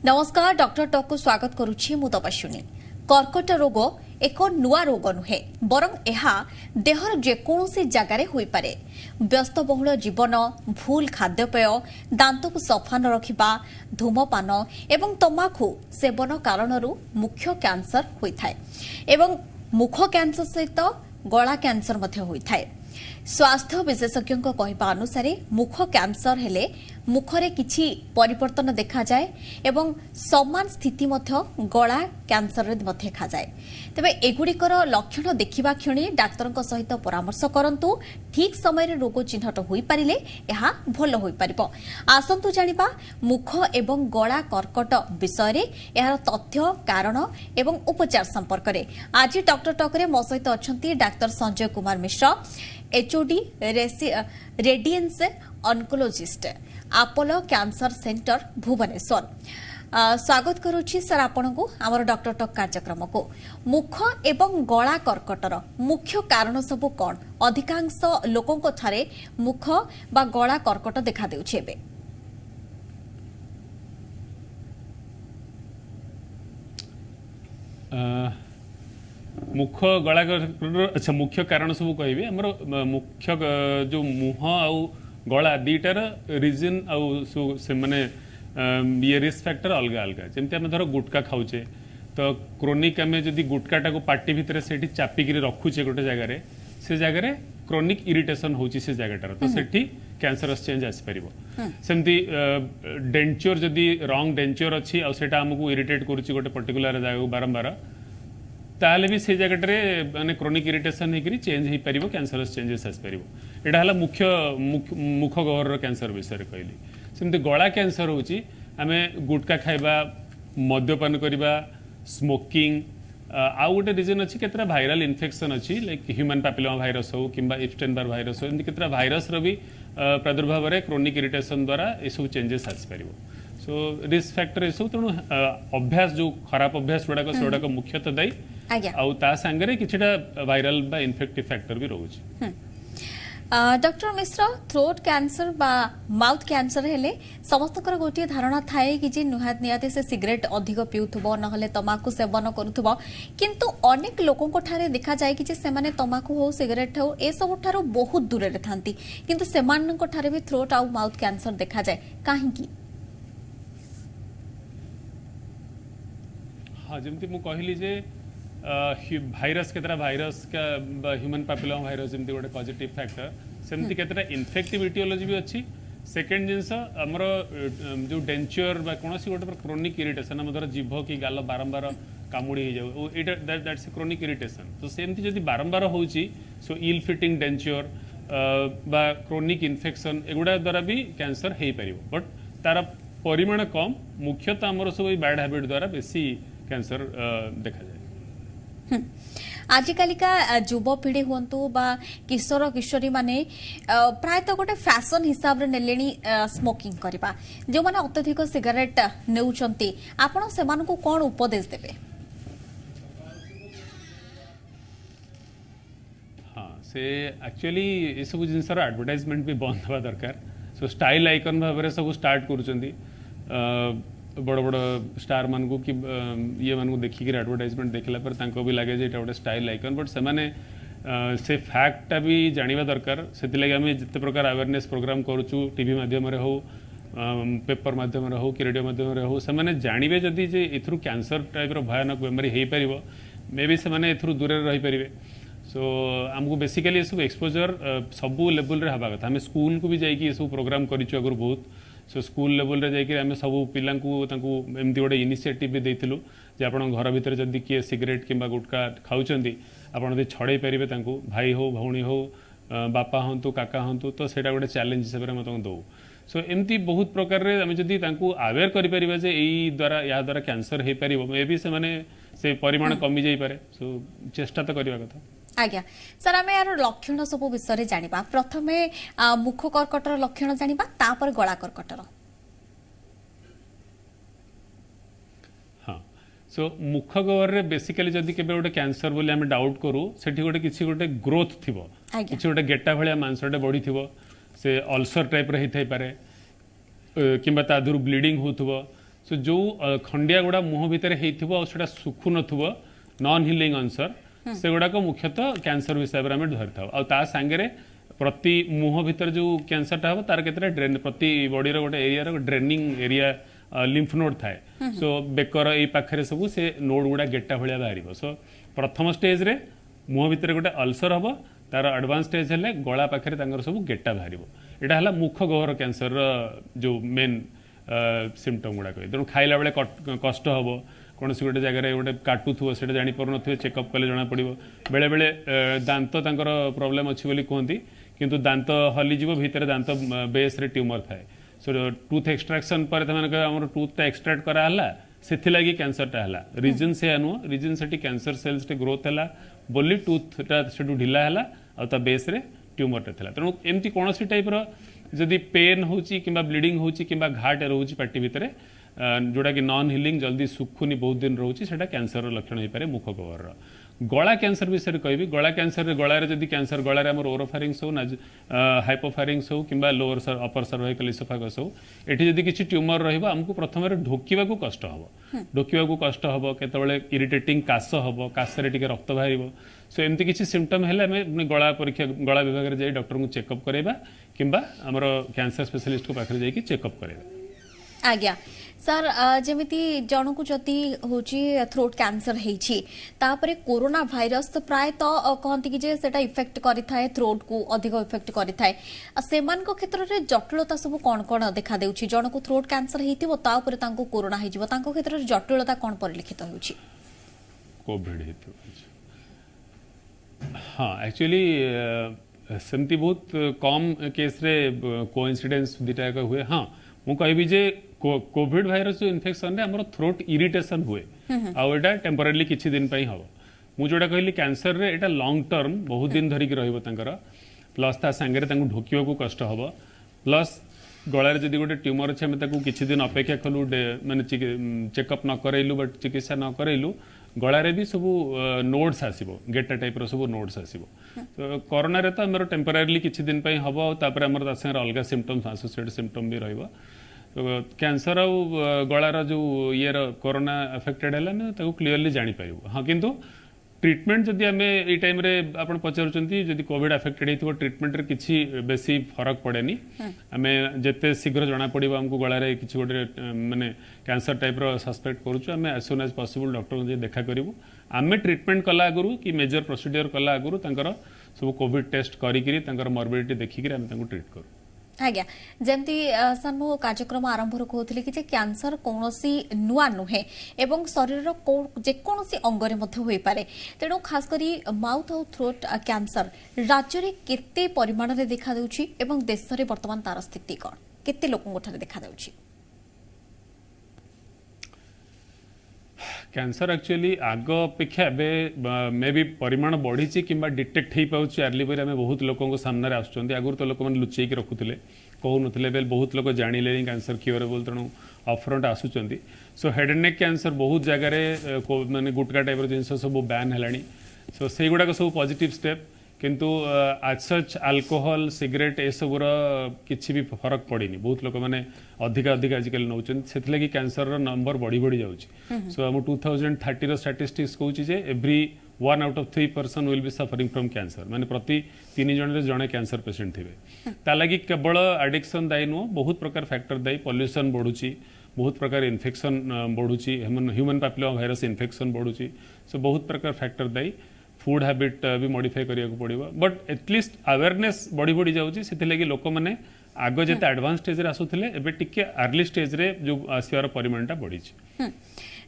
नमस्कार doctor talk को स्वागत करुछि मु तपस्विनी। कर्कट रोग एक नुआ रोग नुहे बरं एहा देहर जेकोसी जगार होई पारे। व्यस्तबहुल जीवन, भूल खाद्यपेय, दांत को सफा न रखिबा, धूमपान एवं तंबाकू सेवन कारणरू मुख्य कैंसर होइथाय एवं मुख कैंसर सहित गला कैंसर मध्य होइथाय। स्वास्थ्य विशेषज्ञ कहवा अनुसार मुख कैंसर हेले मुखरे किछि परिवर्तन देखा जाए एवं समान स्थिति मध्य गला कैंसर रे मध्य देखा जाए। तबे एगुड़िकर लक्षण देखिबा क्षणी डाक्तर सहित परामर्श करंतु। ठीक समय रे रोग चिन्हट होई पारिले एहा भलो होई परिबो। आसंतु जानिबा मुख एवं गला कर्कट विषय रे एहार तथ्य, कारण एवं उपचार संपर्क रे आज डॉक्टर टॉक रे मो सहित अछंती doctor Sanjay Kumar Mishra, HOD radiation oncologist, Apollo cancer centre Bhubaneswar. स्वागत करुछि सर आपनकु हमर डॉक्टर टॉक कार्यक्रम को। मुख एवं गला कर्कटर मुख्य कारण सब कोन? अधिकांश लोकों को थारे मुख बा गला कर्कट देखा देउछि एबे। मुख गला अच्छा मुख्य कारण सब कहिबे हमर मुख्य जो मुह आउ गला दीटार रीजन आउ से माने ये रिस्क फैक्टर अलग अलग जमती आम धर गुटका खाऊे तो क्रोनिक आम जदि गुटकाटा को पार्टी भितर से चापिक रखुचे गोटे जगार से जगार क्रोनिक इरिटेशन होची से जगटार तो सेठी कैंसरस चेंज आसपार सेमती डेंचर जदि रंग डेंचर अच्छी आउटा आमको इरिटेट करुच्ची गोटे पर्टिकुलर जगह बारंबार ताले भी से जगटे माने क्रोनिक इरिटेशन होकर चेंज हो पार कैंसरस चेंजेस आसपार यहाँ मुख्य मुख गहर कैंसर विषय कहली। सेमती गला कैंसर होची आमे गुटका खाइबा, मद्यपान करिबा, स्मोकिंग आउ गोटे रिजन अच्छी केतरा भाइराल इन्फेक्शन अच्छी लाइक ह्यूमन पैपिलोमा भाइरस हो किंबा एप्स्टेन-बार भाइरस हो एमती केतरा भाइरस रो भी प्रादुर्भाव रे क्रोनिक इरिटेशन द्वारा ए सब चेंजेस आसी पारिबो। सो रिस्क फैक्टर ए सब तेणु अभ्यास जो खराब अभ्यास गुड़ाक सेगुड़ाक मुख्यतः दायी आउ ता संगे किछिटा भाइराल बा इन्फेक्टिव फैक्टर भी रोचे। डॉक्टर मिश्र, थ्रोट कैंसर बा माउथ कैंसर हेले समस्तकर गोटे धारणा थाए कि जे निहाती से सिगरेट अधिक पिउथबो नहले तमाकू सेवन करूथबो, किंतु अनेक लोकों को ठारे देखा जाए कि जे सेमाने तमाकू हो सिगरेट हो ए सब ठारो बहुत दूर रे थांती किंतु सेमान को ठारे भी थ्रोट आउ माउथ कैंसर देखा जाए काहे की? हां जेमति मु कहली जे भाइरस केतरा भाइरस का ह्यूमन पैपिलोमा भाइरस जमती गोटे पॉजिटिव फैक्टर सेमती केतरा इन्फेक्टिव इटियोलॉजी भी अच्छी। सेकेंड जिनस आमर जो डेंचर बा कोनोसी गोटे क्रोनिक इरिटेशन आम धर जीभ कि गाल बारंबार कामुड़ी हो जाऊ एटा दैट्स ए क्रोनिक इरिटेशन तो सेमती जदि बारंबार होउची सो इल फिटिंग डेंचर बा क्रोनिक इन्फेक्शन एगुडा द्वारा भी कैंसर हो पार बट तार परिमाण कम मुख्यतः आमर सब बैड हैबिट द्वारा बेसी कैंसर देखा जाए। आजिकालिका युवपीढ़ी हूँ बा किशोर किशोरी माने प्रायतः गोटे फैशन हिसाब रे नेलेनी स्मोकिंग करबा जो माने अत्यधिक सिगरेट नेउचंती आपण सेमान को कोन उपदेश देबे? हाँ से एक्चुअली ये सब जिनसर एडवर्टाइजमेंट भी बंद हवा दरकार। सो स्टाइल आइकन भाव में सब स्टार्ट करुचंती बड़ बड़ स्टार मान को कि ये मान को देखिक एडवर्टाइजमेंट देखला पर तांको भी लगे जे गोटे स्टाइल आइकन बट सेमाने से फैक्टा भी जानिबा दरकार। सेति लगे आमे जिते प्रकार अवेयरनेस प्रोग्राम करूचु टीवी माध्यम रे हो पेपर माध्यम रे हो कि रेडियो माध्यम रे हो सेमाने जानिबे जदी जे एथरु कैंसर टाइप रो भयानक बेमारी हेई परिबो मे बी सेमाने एथरु दूर रही परिबे। सो आमको बेसिकली ये सब एक्सपोजर सबू लेवल रे हबा कथा। आमे स्कूल को भी जाइकी ये सब प्रोग्राम करिछु अगर बहुत सो स्कूल लेवल रे जाइके आमे सब पिला एमती गोटे इनिशिएटिव भी देइथिलु जे आपण घर भीतर जदि किए सिगरेट किंबा गुटका खाउचंदी आपण जदि छड़े पारिबे तांको भाई हो भौणी हो बापा हंतु काका हंतु तो सेटा गोटे चैलेंज हिसाब रे मत दो। सो एमती बहुत प्रकार रे आमे जदि तांको अवेयर करि परिबा जे एई द्वारा या द्वारा कैंसर हे परिबो मे बी से माने से परिमाण कमी जाई पारे। सो चेष्टा तो करबा कथा। आज्ञा सर आम यार लक्षण सब विषय जानिबा। प्रथमे मुख कर्कटर लक्षण जानिबा तापर गला कर्कटर। हाँ सो मुख गहर रे बेसिकली जदि केबे गोटे कैंसर बोली आम डाउट करू सेठी गोटे किछि गोटे ग्रोथ थिबो किछि गोटे गेटा भलिया मांसटे बढी थिबो, से अल्सर टाइप रे हिथाइ पारे किंबा ता दूर ब्लीडिंग होथबो, से भितर गोटे टिश्यू भितर गोटे इन्फेक्शन थिबो, से भितर गोटे इन्फेक्शन सो जो खंडिया गुड़ा मुह भितर होता सुखु नथुबो नॉन हिलिंग आंसर से गुड़ाक मुख्यतः कैंसर हिसाब से आम धरी था सांगे प्रति मुह भितर जो कैंसरटा हम तार केतरा ड्रेन प्रति बॉडी गोटे area draining area lymph node थाए सो बेकर ये पाखे सब से नोड गुड़ा गेटा भाया बाहर सो प्रथम स्टेज रे मुह भितर गोटे अल्सर हम तार एडवांस स्टेज है गला पाखे सब गेटा बाहर यहाँ है मुख गहर कैंसर जो मेन सिम्पटम गुड़ाक तेणु खाइला बेले कष्ट हम कौन सी गोटे जगह गोटे काटुव से जापर थे चेकअप कले जना पड़ो बेले बेले दांत प्रोब्लेम अच्छी बोली कहती किंतु दांत हलीज भितर दांत बेस रे ट्यूमर थाए सो टूथ एक्सट्राक्शन पर आम टूथटा एक्सट्राक्ट कराला से कैंसरटा है रिजन से नुह रिजन से कैंसर सेल्स ग्रोथ है बोली टूथटा से ढिला है आ बेस रे ट्यूमरटा था तेणु एमती कौन सी टाइप्र जदि पेन होची किंबा ब्लीडिंग होची किंबा घाटे रोची पार्टी भितर जोड़ा कि नॉन हिलिंग जल्दी सुखुनी बहुत दिन रोची सेटा कैंसर लक्षण हो पारे मुख गहर गला कैंसर विषय कहि गला कैंसर गलार जदि कैंसर गलार आम ओरोफारिंग्स हो हाइपोफारिंग्स हो किंबा लोअर अपर सर्वाइकल इसोफेगस हो एठी जदि किछि ट्यूमर रहइबो हमकु प्रथम ढोकिबा को कष्ट हबो ढोकिबा को कष्ट हबो केतबेले इरिटेटिंग काश हबो काशरे टिके रक्त बाहरिबो सो एमती किछि सिम्पटम हेले हमें गला परीक्षा गला विभाग रे जाई डॉक्टर को चेकअप करैबा किंबा हमर कैंसर स्पेशलिस्ट को पाखरे जाई कि चेकअप करैबा आज्ञा सर जमिति जनक जदि होची थ्रोट कैंसर हेची तापरे कोरोना भाइरस तो प्राय तो कहंती कि जे सेटा इफेक्ट करि थाए थ्रोट को अधिक इफेक्ट करि थाए सेमान को क्षेत्र रे जटिलता सब कोन कोन देखा देउची जनक थ्रोट कैंसर हेतिबो ता ऊपर तांको कोरोना हेजिबो तांको क्षेत्र रे जटिलता कोन परिलक्षित होउची कोविड हेतु हाँ एक्चुअली सेमती बहुत कम केस रे कोइंसिडेंस दिटा का हुए हाँ मु कहबी जे कोविड भाइरस जो इन्फेक्शन रे हमर थ्रोट इरिटेशन हुए आउ एटा टेम्परेरी किछि दिन पई हबो मु जोटा कहली कैंसर रे एटा लॉन्ग टर्म बहुत दिन धरि कि रहइबो तांकर प्लस ता संगे रे तांको ढोकियो को कष्ट हबो प्लस गळार जदि गोटे ट्यूमर अछि हम ताको किछि दिन अपेक्षा कलु माने चेकअप न करैलु बट चिकित्सा न करैलु गळारे भी सब नोड्स आसीबो गेटा टाइप रो सब नोड्स आसीबो तो कोरोना रे तो हमर टेम्परेरी किछि दिन पई हबो तापर हमर ता संगे अलगा सिम्पटम्स एसोसिएटेड सिम्पटम भी रहइबो तो कैंसर आ गलार जो ये कोरोना अफेक्टेड है ना ताको क्लीयरली जानी पारिबो हाँ किंतु ट्रीटमेंट जदि आमे ए टाइम रे आपण पचारुचंती जदि कोविड अफेक्टेड हेतिबो ट्रीटमेंट रे किछि बेसी फरक पड़ेनी आमे जते शीघ्र जाना पड़िबो हमको गलारे किछि गोटे माने कैंसर टाइप रो सस्पेक्ट करूछु आमे as soon as possible doctor जे देखा करिवो आमे ट्रीटमेंट कला आगुरु कि मेजर प्रोसीजर कला आगुरु तांकर सब कोविड टेस्ट करी करी तांकर मॉर्बिडिटी देखि करी आमे तांको ट्रीट करू आज्ञा जमती सर मो कार्यक्रम आरंभ कहते कि कैंसर कौन नुआ नुहे एवं शरीर जेकोसी अंगरे हो पारे तेणु खास करी माउथ और थ्रोट कैंसर राज्य रे केते परिमाण रे देखा देउछि एवं देश रे वर्तमान तार स्थिति कौन केते लोकन ठारे देखा देउछि कैंसर एक्चुअली आग अपेक्षा मे भी परिमाण बढ़ी कि डिटेक्ट हो पाँच अर्ली वे आम बहुत लोक सामने आसुँच आगुरी तो लोक मैंने लुचेक रखुले कहून बहुत लोग जानिले कैंसर क्योरेबल तेणु अपफ्रंट आसुँच so head and neck cancer बहुत जगह माने गुटका टाइप जिन सब बैन है सो से गुड़ाक सब पॉजिटिव स्टेप किंतु आज सच अल्कोहल सिगरेट ए सबूर किसी भी फरक पड़नी बहुत लोक मैंने अधिक अधिक आजिकल नौकरी से कैंसर नंबर बढ़ी बढ़ी जाऊँगी सो आम 2030 स्टाटिस्टिक्स कहूँ every 1 out of 3 person will be suffering from cancer माने प्रति 3 जन जड़े कैंसर पेशेंट थे ताकि केवल एडिक्शन दायी नुह बहुत प्रकार फैक्टर दायी पॉल्यूशन बढ़ुची बहुत प्रकार इन्फेक्शन बढ़ुची ह्यूमन पैपिलोमा वायरस इन्फेक्शन बढ़ुची सो बहुत प्रकार फैक्टर दायी फूड हैबिट भी मॉडिफाई करिया को पड़िबो बट एटलिस्ट अवेयरनेस बढ़ी बढ़ी जाउची सेति लागि लोक माने आग जेते एडवांस स्टेज रे आसुथिले एबे टिके अर्ली स्टेज रे जो आसियार परिमाणटा बढ़ीची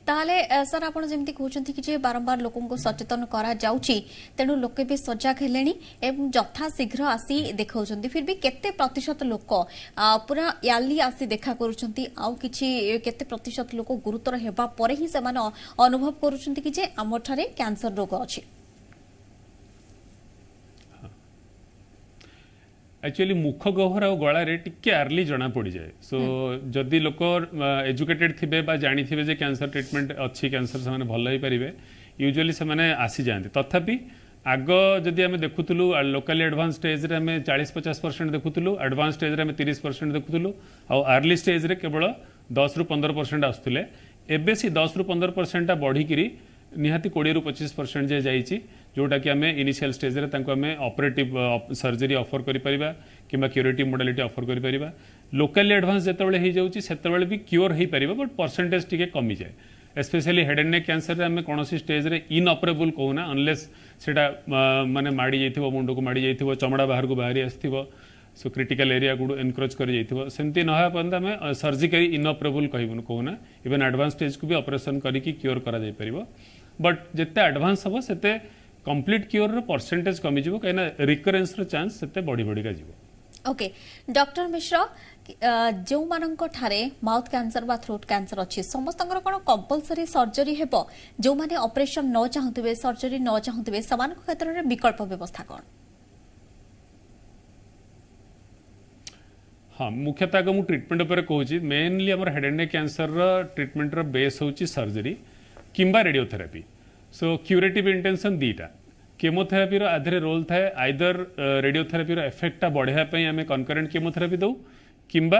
ताहले सर आपण जेमती कहउचंती कि जे बारंबार लोकन को सचेतन करा जाउची तेनु लोके भी सजग हेलेनी एवं यथा शीघ्र आसी देखौचंती फिर भी केते प्रतिशत लोक पूरा याली आसी देखा करूचंती आउ किछि केते प्रतिशत लोक गुरुतर हेबा परे ही से माने अनुभव करूचंती कि जे हमठारे कैंसर रोग अछि एक्चुअली मुख गहर और गलारे टिके अर्ली जना पड़ जाए सो जदि लोक एजुकेटेड थिबे बा जानी थिबे जे कैंसर ट्रीटमेंट अच्छी कैंसर से माने भल होई परिबे यूजुअली से माने आसी जाते तथापि आग जदि आम देखुलु लोकाली एडवांस स्टेज रे आम 40-50% देखुलु एडवांस स्टेज रे आम 30% देखुलु आ अर्ली स्टेज रे केवल 10 ରୁ 15% आसुले एबे सी 10 ରୁ 15% बढ़ी निहाती 20 ରୁ 25% जे जाइए जोटा कि आम इनिशियल स्टेज रे तांको आम ऑपरेटिव सर्जरी ऑफर करि परिबा किंबा क्यूरेटिव मोडालिटी ऑफर करि परिबा लोकली एडवांस जेतेबेले हो जाउची सेतेबेले भी क्योर हो परिबा बट परसेंटेज टिके कमी जाए specially head and neck cancer रे आम कौन स्टेज रे इनऑपरेबल कहूना अनलेस सेटा माने माड़ी जाइथिबो मुंड को माड़ी जाइथिबो चमड़ा बाहर को बाहरी आस्थिबो सो क्रिटिकल एरिया गुड एनक्रोच कर जाइथिबो सेमती न होया पर्यंत आम सर्जिकली इनऑपरेबल कहबो कहूना इवन एडवांस स्टेज को भी ऑपरेशन करिकि क्योर करा जाय परिबो बट जिते एडवांस हम से कंप्लीट क्योर परसेंटेज कमी जीवो कहीं रिकरेन्स चांस से बढ़ी बढ़िका जीवो। ओके डॉक्टर मिश्र जो मानक ठारे माउथ कैंसर बा थ्रोट कैंसर अच्छी समस्त कौन कंपलसरी सर्जरी हेबो जो माने ऑपरेशन न चाहूथिबे सर्जरी न चाहूथिबे समान क्षेत्र में विकल्प व्यवस्था कौन? हाँ मुख्यतः मु ट्रीटमेंट उपर कहूँ मेनली आम head and neck cancer treatment base होची सर्जरी किंबा रेडियोथेरापी सो क्यूरेटिव इंटेंशन दीटा केमोथेरापी आधे रोल थाए आइदर रेडियोथेरापी एफेक्टा बढ़ाई आम कनकरेंट केमोथेरापी दौ किंबा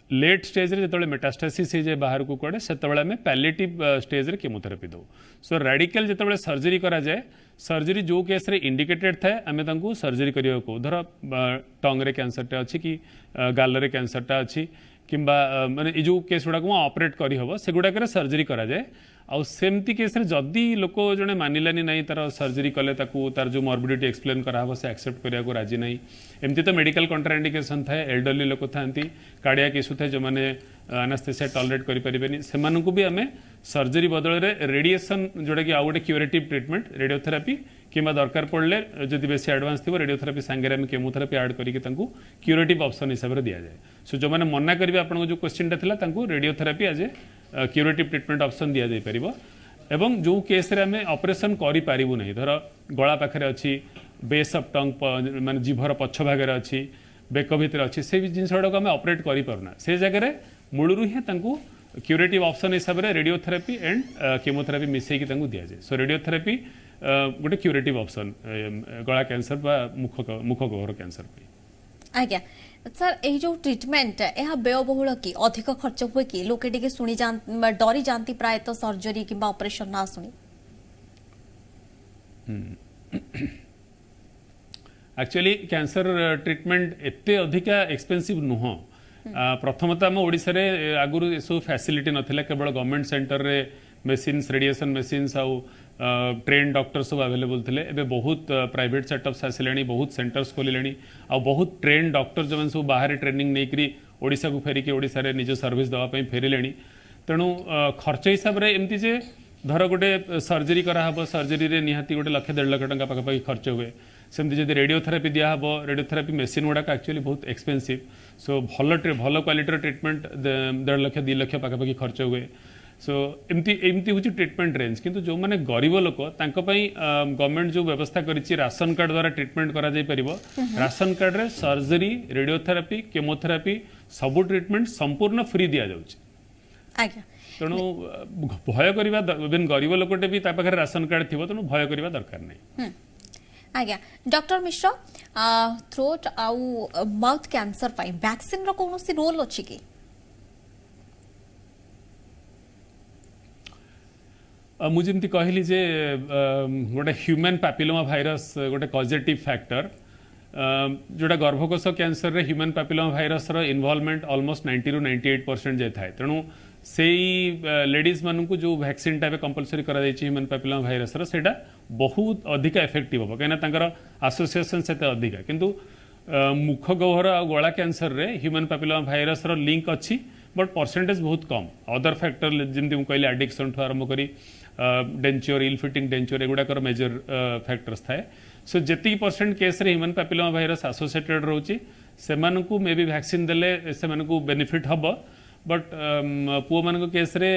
लेट स्टेज रे जतबेले मेटास्टासिस हो जाए बाहर को कड़े से पैलिएटिव स्टेज रे केमोथेरापी दौ सो रेडिकल जतबेले सर्जरी करा जाए सर्जरी जो केस रे इंडिकेटेड थाए आम तांको सर्जरी करिया को धर टंग रे कैंसरटा अच्छी कि गाल रे कैंसरटा अच्छी किंबा माने जो केस गुड़ा ऑपरेट करी हबो से गुड़ा सर्जरी करा जाए आउ सेमती केस रे जदि लोक जने मानिलानी नहीं तार सर्जरी कले ताकू तार जो मॉर्बिडिटी एक्सप्लेन करा हबो से एक्सेप्ट करिया को राजी नहीं एमती तो मेडिकल कंट्राइंडिकेशन थाए एल्डरली लोक थांती कार्डियाक इशू थाए जो माने एनास्थेसिया टॉलरेट करि परिबेनी सेमानकु भी आमे सर्जरी बदल रे रेडिएशन जोटा कि आ गोटे क्यूरेटिव ट्रीटमेंट रेडियोथेरापी किंबा दरकार पड़ले जदि बेसी एडवांस थी रेडियोथेरापी सांगे आम केमोथेरापी ऐड करके क्यूरेटिव ऑप्शन हिसाब से दि जाए सो जो मैंने मना करेंगे आपको जो क्वेश्चन था radiotherapy as a curative treatment option दि जाए पार एवं जो केस रे आम ऑपरेशन करूँ नहीं धर गला पाखे अच्छी बेस ऑफ टंग माने जीभर पछ भागे अच्छी बेक भितर अच्छी से जिन गुड़ा आम ऑपरेट करूना से जगह मूलू ही क्यूरेटिव ऑप्शन हिसाब से रेडियोथेरापी एंड केमोथेरापी मिसेकी दि जाए सो रेडियोथेरापी गोटे क्यूरेटिव ऑप्शन गला कैंसर बा मुख गहर कैंसर आज्ञा सर यही जो ट्रीटमेंट यह व्ययबहुल कि अधिक खर्च हुए कि लोके टिके सुनी डरी जाती प्राय तो सर्जरी किंबा ऑपरेशन ना सुनी एक्चुअली कैंसर ट्रीटमेंट एते अधिका एक्सपेंसिव नुह प्रथमतः आम ओडिशा रे आगुरु सब फैसिलिटी नथिला केवल गवर्नमेंट सेंटर रे मेसिन्स रेडिएशन मेसिन्स आउ ट्रेन डॉक्टर सब अवेलेबल थे एवं बहुत प्राइवेट सेटअप्स आसिले बहुत सेंटर्स खोलिले आ बहुत ट्रेन डॉक्टर जो सब बाहर ट्रेनिंग नहीं ओडिशा को फेरिकी ओडिशा रे निज सर्विस देवाई फेरिले तेणु खर्च हिसाब से एमती जे धर गोटे सर्जरी कराहब सर्जरी रे निहाती गोटे लक्ष 1.5 लाख टंका पाखापाखि खर्च हुए सेमती जब रेडियोथेरापी दिहब रेडियोथेरापी मेसीन गुड़ाक एक्चुअली बहुत एक्सपेंसिव सो भल क्वालिटी ट्रीटमेंट 1.5 लाख 2 लाख पाखापाखि खर्च हुए सो एमती हूँ ट्रीटमेंट रेंज किंतु जो मैंने गरीब लोक गवर्नमेंट जो व्यवस्था करिछि राशन कार्ड द्वारा ट्रीटमेंट करा जाय परिबो राशन कार्ड रे सर्जरी रेडियोथेरापी केमोथेरापी सबु ट्रीटमेंट संपूर्ण फ्री दिया जाउछि आज्ञा तेणु भय करवा इवन गरीब लोकटे भी पाखे राशन कार्ड थी तेणु भय करवा दरकार नहीं आज्ञा डॉक्टर मिश्र थ्रोट आउ माउथ कैंसर पाई वैक्सीन रो कोनोसी रोल अछि कि मुझे कहली जे गोटे ह्यूमन पैपिलोमा भाइरस गोटे कॉजेटिव फैक्टर जोटा गर्भकोश कैंसर रे ह्यूमन पैपिलोमा भाइरस रो इन्वॉल्वमेंट ऑलमोस्ट 90 ରୁ 98% जे थाए तेणु से लेडीज मानू जो वैक्सीन टाइप कंपलसरी करा ह्यूमन पैपिलोमा भाइरस रो सेटा बहुत अधिक इफेक्टिव हम कहीं एसोसिएशन से अधिका किंतु मुख गहर आ गला कैंसर रे ह्यूमन पैपिलोमा भाइरस रो लिंक अच्छी बट परसेंटेज बहुत कम अदर फैक्टर जमी कहली एडिक्शन ठू आरंभ करी डेंचर इल फिटिंग डेंचर एगुड़ाकर मेजर फैक्टर्स थाए सो जी परसेंट केस रे ह्यूमन पैपिलोमा भाइरस एसोसिएटेड रोची से मे बी वैक्सीन देले से बेनिफिट हम बट पुओ मान केस रे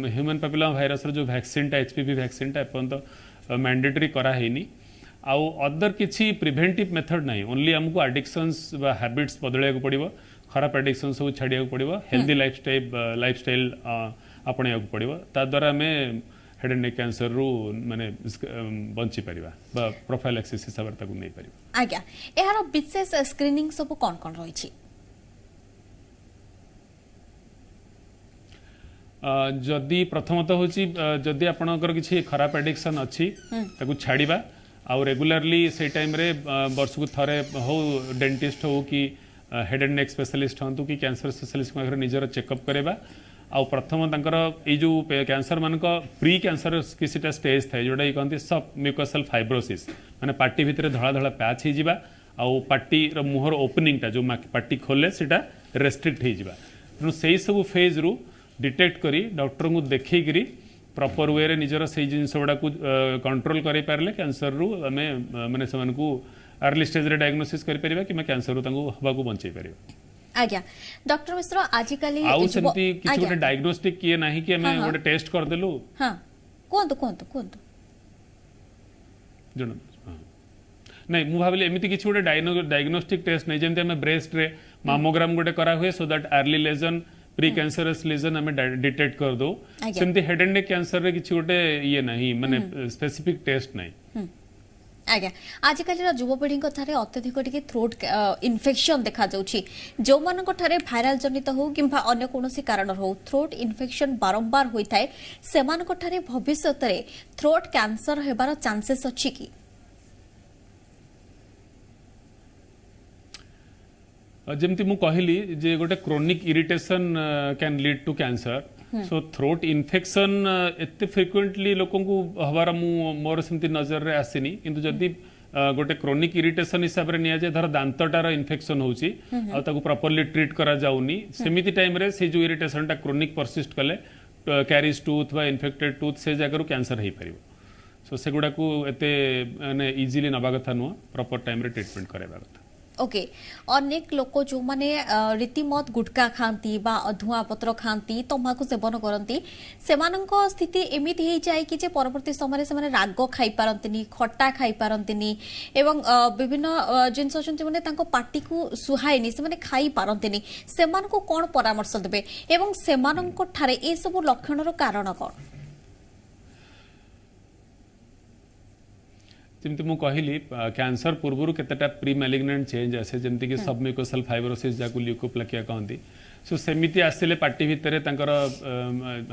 ह्यूमन पैपिलोमा भाइरस जो वैक्सीन एचपीवी वैक्सीन एपर्यंत मैंडेटरी करानी आउ अदर किसी प्रिवेंटिव मेथड नहीं ओनली आमको एडिक्शंस बा हैबिट्स बदलैया पड़ो खराब एडिक्शन सब छाड़िया पड़ो हेल्दी लाइफस्टाइल आपणा पड़ो ताद्वारा आम हेड एंड नेक कैंसर रु माने बंची परिबा बा प्रोफाइलैक्सिस हिसाब से नहीं पार आज्ञा यार विशेष स्क्रीनिंग सब कौन कौन रही जदि प्रथमतः हूँ जदि आपणकर किसी खराब एडिक्शन अच्छी ताकू छाड़वा आउ रेगुलारली से टाइम रे वर्ष को थरे हो डेंटिस्ट हो कि हेड एंड नेक स्पेशलिस्ट हूँ कि कैंसर स्पेशलिस्ट पाखे निजर चेकअप करवा आउ प्रथम तांकर ये जो कैंसर मान प्री कैंसर किसी स्टेज थाए जोटा कहते सब म्यूकोसल फाइब्रोसिस माने पार्टी भितर धड़ा धड़ा पैच हो आउ पार्टी मुहर ओपनिंगटा जो पार्टी खोले सेटा रेस्ट्रिक्ट हो तेणु से सब फेज रु डिटेक्ट करी डॉक्टर को देखी प्रॉपर वे रे निजर से जिनस गुड़ा कंट्रोल कर पारे कैंसर रु आम माने से अर्ली स्टेज रे डायग्नोसिस कर परिबा कि कैंसर रु तांको हवा को बंचै परिबा। आज्ञा डॉक्टर मिश्र आजिकली आउ सेमती किछि गोटे डायग्नोस्टिक किए नाही कि हमें गोटे टेस्ट कर देलु। हां कोंतो कोंतो कोंतो जण नहीं मु भाबले एमिति किछि गोटे डायग्नोस्टिक टेस्ट नहीं जेमते हमें ब्रेस्ट रे मामोग्राम गोटे करा हुए so that early lesion pre cancerous lesion हमें डिटेक्ट कर दो सेमती हेड एंड नेक कैंसर रे किछि गोटे ये नहीं माने स्पेसिफिक टेस्ट नहीं। आज्ञा आजिकल युवपीढ़ी ठारे अत्यधिक टी थ्रोट इन्फेक्शन देखा जाउछि जो मान ठारे भाइराल जनित हो कि अन्य कोनोसी कारण हो थ्रोट इन्फेक्शन बारंबार होता है से ठारे भविष्य में थ्रोट कैंसर हेबार चांसेस अछि कि जमती मु कहली जे गोटे chronic irritation can lead to cancer so throat infection एते फ्रिक्वेंटली लोकों को हबार मोर सेमती नजर रे आसीनी किंतु जदि गोटे क्रोनिक इरिटेशन हिसाब रे निया जे धर दांतटार इन्फेक्शन होउची आ ताको प्रॉपर्ली ट्रीट करा जाउनी सेमिति टाइम रे से जो इरिटेशन टा क्रोनिक परसिस्ट कले कैरीज टूथ बा इन्फेक्टेड टूथ से जगह कैंसर हे परिबो सो से गुडा को एते माने इजीली नबा कथा नो प्रॉपर टाइम रे ट्रीटमेंट करेबा कथा। ओके अनेक लोक जो माने रीतिमत गुटका खाती बा धुआ पत्र खाती तंबाकू सेवन करती सेमानंको स्थिति एमिति हे जाय कि जे परवर्ती समय से माने राग खाई पारंतिनी खट्टा खाई पारंतिनी एवं विभिन्न जिंस अछंती माने तांको पार्टी को सुहायनी से माने खाई पारंतिनी सेमानको कोन परामर्श देबे एवं सेमानंको ठारे ए सब लक्षणर कारण कोन जमती मु कहली कैंसर पूर्व केतेटा प्री मैलिग्नेंट चेंज आसे जमती कि सबम्यूकोसल फाइब्रोसिस जाकु ल्यूकोप्लाकिया कहती सो सेमिति आसिले पार्टी भितर तांकर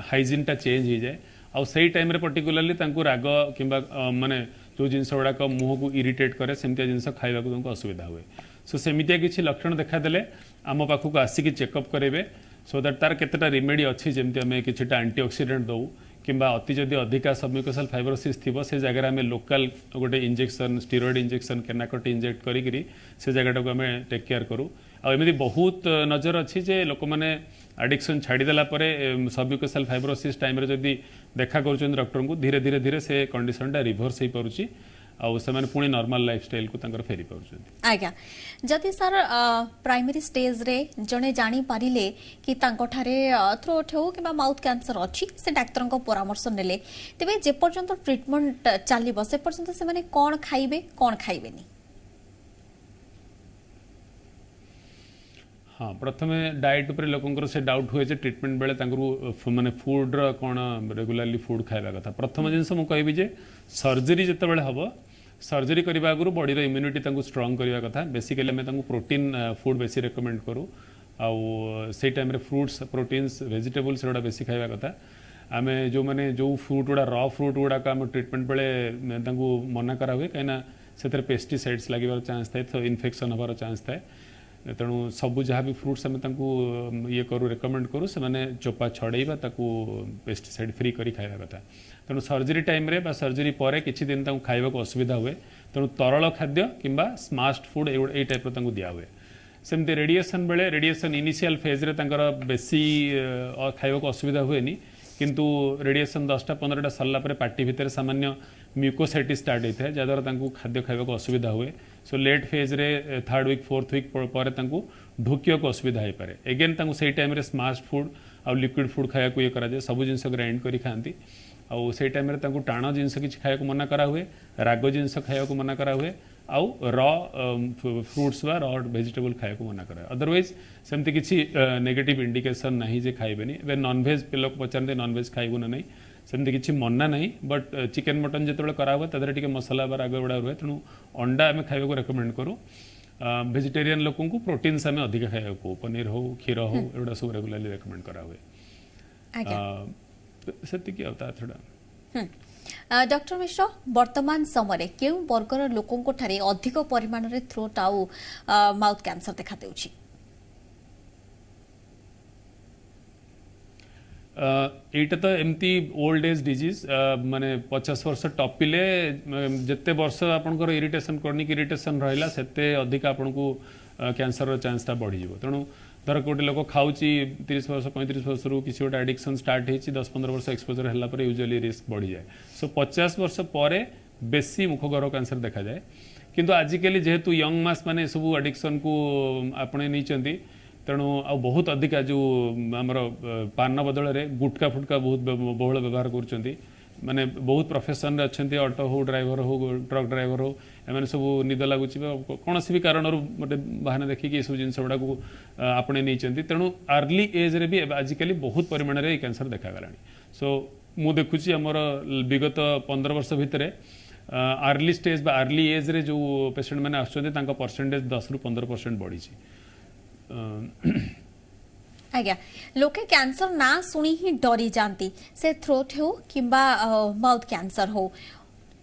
हाइजीनटा चेंज हो जाए आउ सही टाइम रे पर्टिकुलरली तांको राग किंबा माने जो जिनस गुड़ाक मुह को इरिटेट करे सेमितिया जिनस खाइबा को तांको असुविधा हुए सो सेमितिया किछि लक्षण देखा देले आम पाखक आसिक चेकअप करेंगे सो दैट तार केतेटा रिमेडी अच्छी जमती आम किछिटा एंटीऑक्सीडेंट दऊ किंबा अति जदि अधिका सबम्यूकोसल फाइब्रोसिस थी से जगह आम लोकल गोटे इंजेक्शन स्टीरॉयड इंजेक्शन केनाकट इंजेक्ट करी से जगह को आम टेक केयर करूँ आमती बहुत नजर अच्छी जे लोक मैंने एडिक्शन छाड़देला सबम्यूकोसल फाइब्रोसिस टाइम जदि देखा कर डॉक्टर को धीरे धीरे धीरे से कंडीशनटा रिभर्स हो पारुची आउ से माने पुणी नॉर्मल लाइफस्टाइल को तांकर फेरी पाउछन। आज्ञा जदि सर प्राइमरी स्टेज रे जने जानी पारिले कि तांको ठारे थ्रोट हो कि माउथ कैंसर अछि से डाक्टर को परामर्श नेले तबे जे पर्यंत ट्रीटमेंट चलिबो से पर्यंत से माने कोन खाइबे कोन खाइबेनी। हाँ प्रथम डाएट उपर लोकंकर से डाउट हुए ट्रीटमेंट बेले माने फूड रो कोन रेगुलरली फूड खाइबा कथा प्रथम जिनस मु कहबी जे सर्जरी जते बेले हबो सर्जरी करबा आगु बॉडी रो इम्यूनिटी तांको स्ट्रांग करबा कथा बेसिकली हमें तांको प्रोटीन फूड बेसी रेकमेंड करू आउ से टाइम रे फ्रूट्स प्रोटीन्स वेजिटेबल्स रोडा बेसी खाइबा कथा आमे जो माने जो फ्रूट गुडा रॉ फ्रूट गुडा का हम ट्रीटमेंट बेले तांको मना करा हुए कहिना सेतर पेस्टिसाइड्स लागिबार चांस थाए तो इन्फेक्शन हबार चांस थाए तेणु सबू जहाँ भी फ्रूट्स आम ये करूँ रेकमेंड करूँ से माने चोपा छड़ेबा ताकू पेस्टिसाइड फ्री करी खाइबा कथा तेणु सर्जरी टाइम रे बा सर्जरी परे किछि दिन ताकू खाइबा को असुविधा हुए तेणु तरल खाद्य किंबा स्माश्ड फूड ए टाइप ताकू दिया हुए सेमती रेडिएशन बेले रेडिएशन इनिशियल फेज रे तांकर बेसी खाइबा को असुविधा हुएनी किंतु रेडिएशन 10-15 सरला परे पार्टी भितर सामान्य म्यूकोसाइटिस स्टार्ट होता है जहाद्वारा तांको खाद्य खाइबा को असुविधा हुए सो लेट फेज रे 3rd वीक 4th वीक पर तांको ढोकिया को असुविधा हो पारे एगेन तांको सही टाइम रे स्माश्ड फूड आ लिक्विड फूड खाया को ये करा जाए सब जिनस ग्राइंड करी खाती आउ से टाइम रे तांको टाण जिनस किछि खाया को मना करा हुए राग जिनस खाया को मना करा हुए आउ रॉ फ्रूट्स वा रॉ वेजिटेबल खाया को मना करा अदरवाइज सेमती किछि नेगेटिव इंडिकेशन नहीं जे खाइबेनी ए नॉन वेज लोक पचारते नॉन वेज खाइबु ना नहीं सेमती किछि मना नहीं बट चिकेन मटन जेतबेले करा हुए तदरे टिके मसला बा राग गुडा रुहे तेणु अंडा आम खाइबा को रेकमेंड करूँ वेजिटेरियन लोक प्रोटीन्स आम अधिक खाइबा को पनीर हो क्षीर हो एगुड़ा सब रेगुलरली रेकमेंड करा हुए। आज्ञा ସେତିକି ଆଉ ତା ଛଡ଼ା डॉक्टर मिश्र वर्तमान समय केउ वर्गर लोकों ठारे अधिक परिमाण रे थ्रोट आउ माउथ कैंसर देखा देउछि एटा तो एमती ओल्ड एज डिजीज माने 50 वर्ष टपिले जत्ते वर्ष आपनकर इरिटेशन क्रोनिक इरिटेशन रहला सेते अधिक आपनको कैंसर रो चांस ता बढ़ी जिवो तेणु धर गोटे लोक खाऊची 30 वर्ष 35 वर्ष रु किसी गोटे एडिक्शन स्टार्ट होती 10-15 वर्ष एक्सपोजर है यूजुअली रिस्क बढ़ी जाए सो 50 वर्ष पर बेसी मुखगह्वर कैंसर देखा जाए किंतु आजिकली जेहेतु यंग मास माने सब एडिक्शन को आपणे नहीं तेणु आ बहुत अधिका जो आमर पान बदल में गुटका फुटका बहुत बहुल व्यवहार कर माने बहुत प्रोफेशन अच्छा ऑटो हो ड्राइवर हो ट्रक ड्राइवर हो एम सब निद लगुच कौन भी कारण गोटे बाहना देखिए सब जिन गुड़ा को आपणे नहीं तेणु अर्ली एज रे भी आजिकली बहुत परिमाण में कैंसर देखा सो मु देखुची आमर विगत 15 वर्ष भितर अर्ली स्टेज बा अर्ली एज रे जो पेशेंट मैंने आसुँच परसेंटेज 10 ରୁ 15% बढ़ी आज्ञा लोके कैंसर ना सुनी ही डरी जानती से थ्रोट हो किंबा माउथ कैंसर हो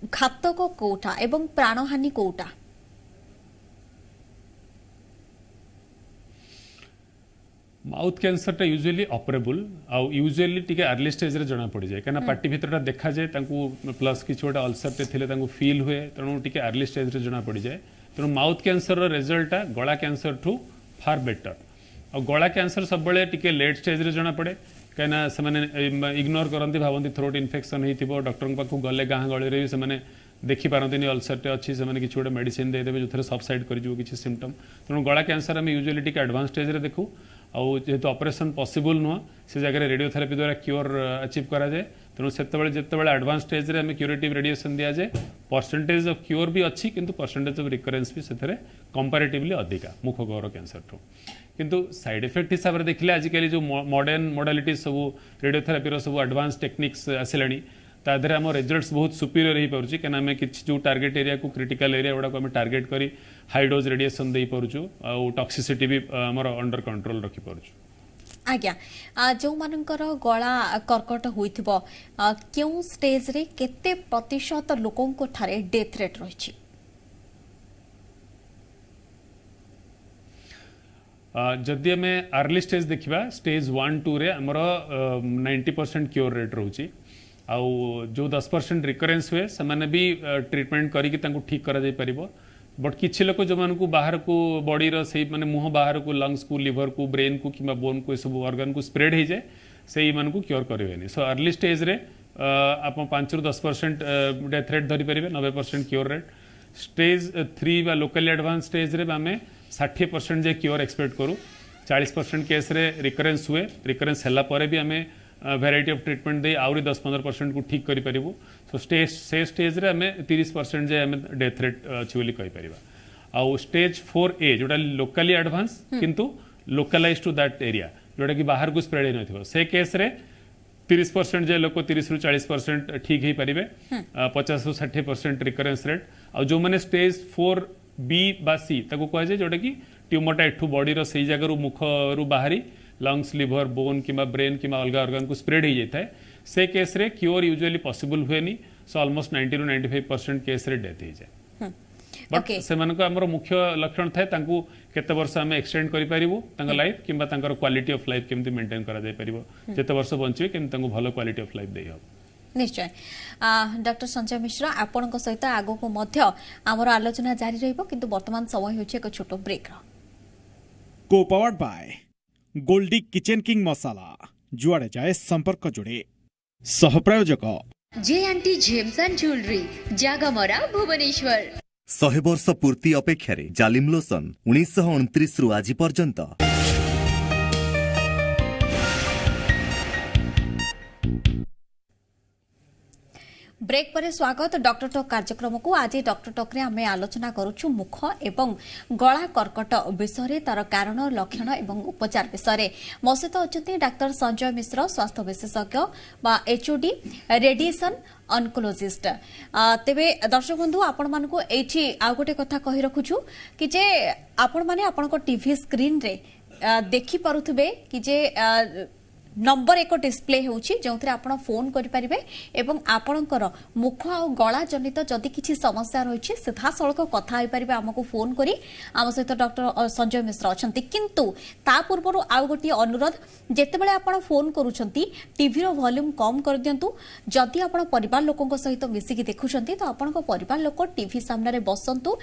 घातक कोटा एवं प्राणहानि कोटा माउथ कैंसर टा यूजुअली ऑपरेबल आउ यूजुअली टिके अर्ली स्टेज रे जना पड़ जाए कना पार्टी भीतर देखा जाए तांकू प्लस किछ गोटा अल्सर टे थिले तांकू फील हुए तेणु टिके अर्ली स्टेज रे जना पड़ जाए तेणु माउथ कैंसर रो रिजल्ट गला कैंसर ठू फार बेटर और गला कैंसर सब बड़े टिके लेट स्टेज रे जना पड़े कहीं से इग्नोर करती भावती थ्रोट इन्फेक्शन हो डॉक्टर पाखु गले गाँ गली भी से देखी पारती अल्सरटे अच्छी से किसी गोटे मेडिसिन देदेवे जो थे सबसाइड कर किसी सिम्पटम तेणु गला कैंसर आम यूजुअली टिके एडवांस स्टेज रे देखू आउ जेहेतु ऑपरेशन पॉसिबल नुह से जगह रेडियोथेरापी द्वारा क्योर अचीव करा जाए तेणु जितेबाला एडवांस स्टेज रे आम क्यूरेटिव रेडिएशन दि जाए परसेंटेज ऑफ क्योर भी अच्छी किंतु परसेंटेज ऑफ रिकरेंस भी से कंपैरेटिवली अधिका मुखगह्वर कैंसर ठू किंतु साइड इफेक्ट हिसाब से देखले आजिकल जो मॉडर्न मोडालिटी सब रेडियोथेरापी सब एडवांस टेक्निक्स आसिलानी ता देहरे आम रिजल्ट्स बहुत सुपीरियर हो पार्टी कहीं आम कि जो टार्गेट एरिया को क्रिटिकल एरिया गुड़ा आम टार्गेट करी हाई डोज रेडिएशन दे पार्चु आउ टॉक्सिसिटी भी आमर अंडर कंट्रोल रखी पार्चु आज्ञा जो मानकर गला कर्कट होइथिबो क्यों स्टेज रे केते प्रतिशत लोकों को ठारे डेथ रेट रही जदि आम अर्ली स्टेज देखा स्टेज 1-2 रे आमर 90% क्योर रेट रोची आउ जो 10% रिकरेंस हुए से भी ट्रीटमेंट करिक ठीक करा जाय परिबो बट किछि लोक जो मानकु बाहर को बॉडी रो से माने मुंह बाहर को लंग्स को लिवर को ब्रेन को किंबा बोन को सब ऑर्गन को स्प्रेड हो जाए से मानकु क्योर करेनि सो अर्ली स्टेज रे आप 5 ରୁ 10% डेथ रेट धरी परिबे 90% क्योर रेट स्टेज 3 बा लोकली एडवांस स्टेज रे आमे 60% जे क्योर एक्सपेक्ट करूँ 40% केस रे रिकरेंस हुए रिकरेंस है पर भी आम भेराइटी ऑफ ट्रीटमेंट दे आउरी 10-15% को ठीक करें सो से स्टेज रे आम 30% जे आम डेथ रेट अच्छी बोली कहीपर आउ स्टेज 4A जोटा लोकली एडवांस किंतु लोकलाइज टू दैट एरिया जोटा कि बाहर को स्प्रेड हो से केस रे 30% जे लोक 30 ରୁ 40% ठीक हो पारे 50 ରୁ 60% रिकरेंस रेट आ जो मैंने स्टेज 4B बा C ताको कह जाए जोटा कि ट्यूमरटा एठू बॉडी रो सही जगह मुख रु बाहरी लंग्स लिवर बोन किंबा ब्रेन किंबा अलग ऑर्गन को स्प्रेड हो जाए से केस रे क्योर यूजुअली पॉसिबल हुए नहीं सो ऑलमोस्ट 90 ରୁ 95% केस रे डेथ हो जाए बट से आमर मुख्य लक्षण थाए तांकू केते वर्ष आम एक्सटेंड करि परिबो तांका लाइफ किंबा तांकर क्वालिटी ऑफ लाइफ केमती मेंटेन करा जाय परिबो जेते वर्ष बंचिबे केमती तांको भलो क्वालिटी ऑफ लाइफ देय हो निश्चय डॉक्टर संजय मिश्र आपण सहित आगो को मध्य आमर आलोचना जारी रहिबो किंतु वर्तमान समय होछि एक छोटो ब्रेक को powered by Goldiee kitchen king masala जुआड़े जाए संपर्क जोड़े सह प्रायोजक जे gems and jewellery Jagamara Bhubaneswar 100 वर्ष पूर्ति अपेक्षा जालिम लोसन 1929 रु आज पर्यंत ब्रेक पर स्वागत डॉक्टर टॉक कार्यक्रम को आज डॉक्टर टॉक रे आमे आलोचना करूछु मुख एवं गला कर्कट विषय तार कारण लक्षण एवं उपचार विषय मो सहित अच्छे डाक्टर संजय मिश्र स्वास्थ्य विशेषज्ञ बा एचओडी रेडिएशन ऑन्कोलॉजिस्ट तेबे दर्शक बंधु आपण मानको एठी आ गोटे कथा कहि रखुछु कि जे आपण माने आपनको टीवी स्क्रीन रे देखि पारुथबे कि जे नंबर एक डिस्प्ले होउछि जोंथरे आपण फोन करि परिबे एवं आपणकर मुख आ गला जनित जदि किछि समस्या रहिछि सीधा सळक कथा होई परिबे हमकु फोन करी आम सहित डॉक्टर संजय मिश्र अछंती किंतु ता पूर्वरु आउ गोटी अनुरोध जेतेबेले आपण फोन करूछंती टीवी रो वॉल्यूम कम कर दियंतु जदि आपण परिवार लोकन सहित मिसिकी देखुछंती तो आपण परिवार लोक टीवी सामने रे बसंतु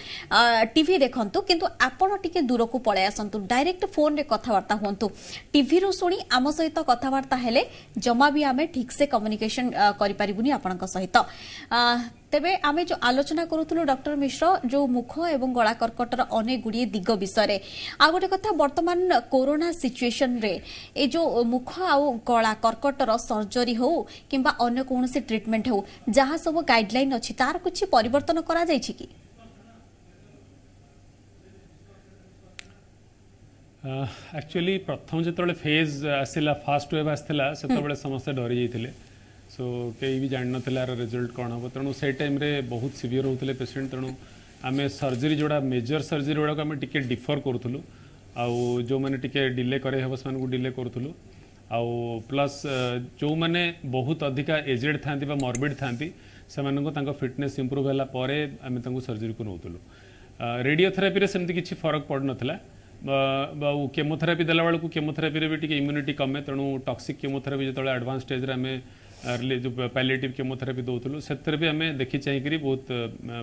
टीवी देखंतु किंतु आपण टिके दूर को पळे आसंतु डायरेक्ट फोन रे कथावार्ता होंतु टीवी रो सुनी आम सहित कथावार्ता हेले जमा भी आमे ठीक से कम्युनिकेशन करि परिबुनी आपनक सहित तेबे आमे जो आलोचना करूथुलो डॉक्टर मिश्र जो मुख एवं गला कर्कटर अनेक गुडी दिग विषय आ गोटे कथा वर्तमान कोरोना सिचुएशन रे ए जो मुख आ गला कर्कटर सर्जरी हो किंबा अन्य कोनोसी ट्रीटमेंट हो जहां सब गाइडलाइन अछि तार कुछ परिवर्तन करा जाय छी कि एक्चुअली प्रथम जो फेज आसला फास्ट वेव आसला से समस्ते डरी जाते सो कई भी जान नार रिजल्ट कौन हम तेणु से टाइम रे बहुत सीवियर होते पेसेंट तेणु आम सर्जरी जोड़ा मेजर सर्जरी गुड़ाक आम टे डिफर करूँ आउ जो मैंने टिके डिले करे हम से डिले करूँ आउ प्लस जो मैंने बहुत अधिका एजेड था मॉर्बिड था से फिटनेस इंप्रूव है आम सर्जरी को नौलु रेडियोथेरापी सेमती किसी फरक पड़ नाला केमोथेरापी देला बेलू केमोथेरापी भी टी इम्यूनिटी कमे तेणु टॉक्सिक केमोथेरापी जो एडवांस स्टेज रे आमे अर्ली जो पैलिएटिव केमोथेरापी दौलू से भी आम देखी चाहिए बहुत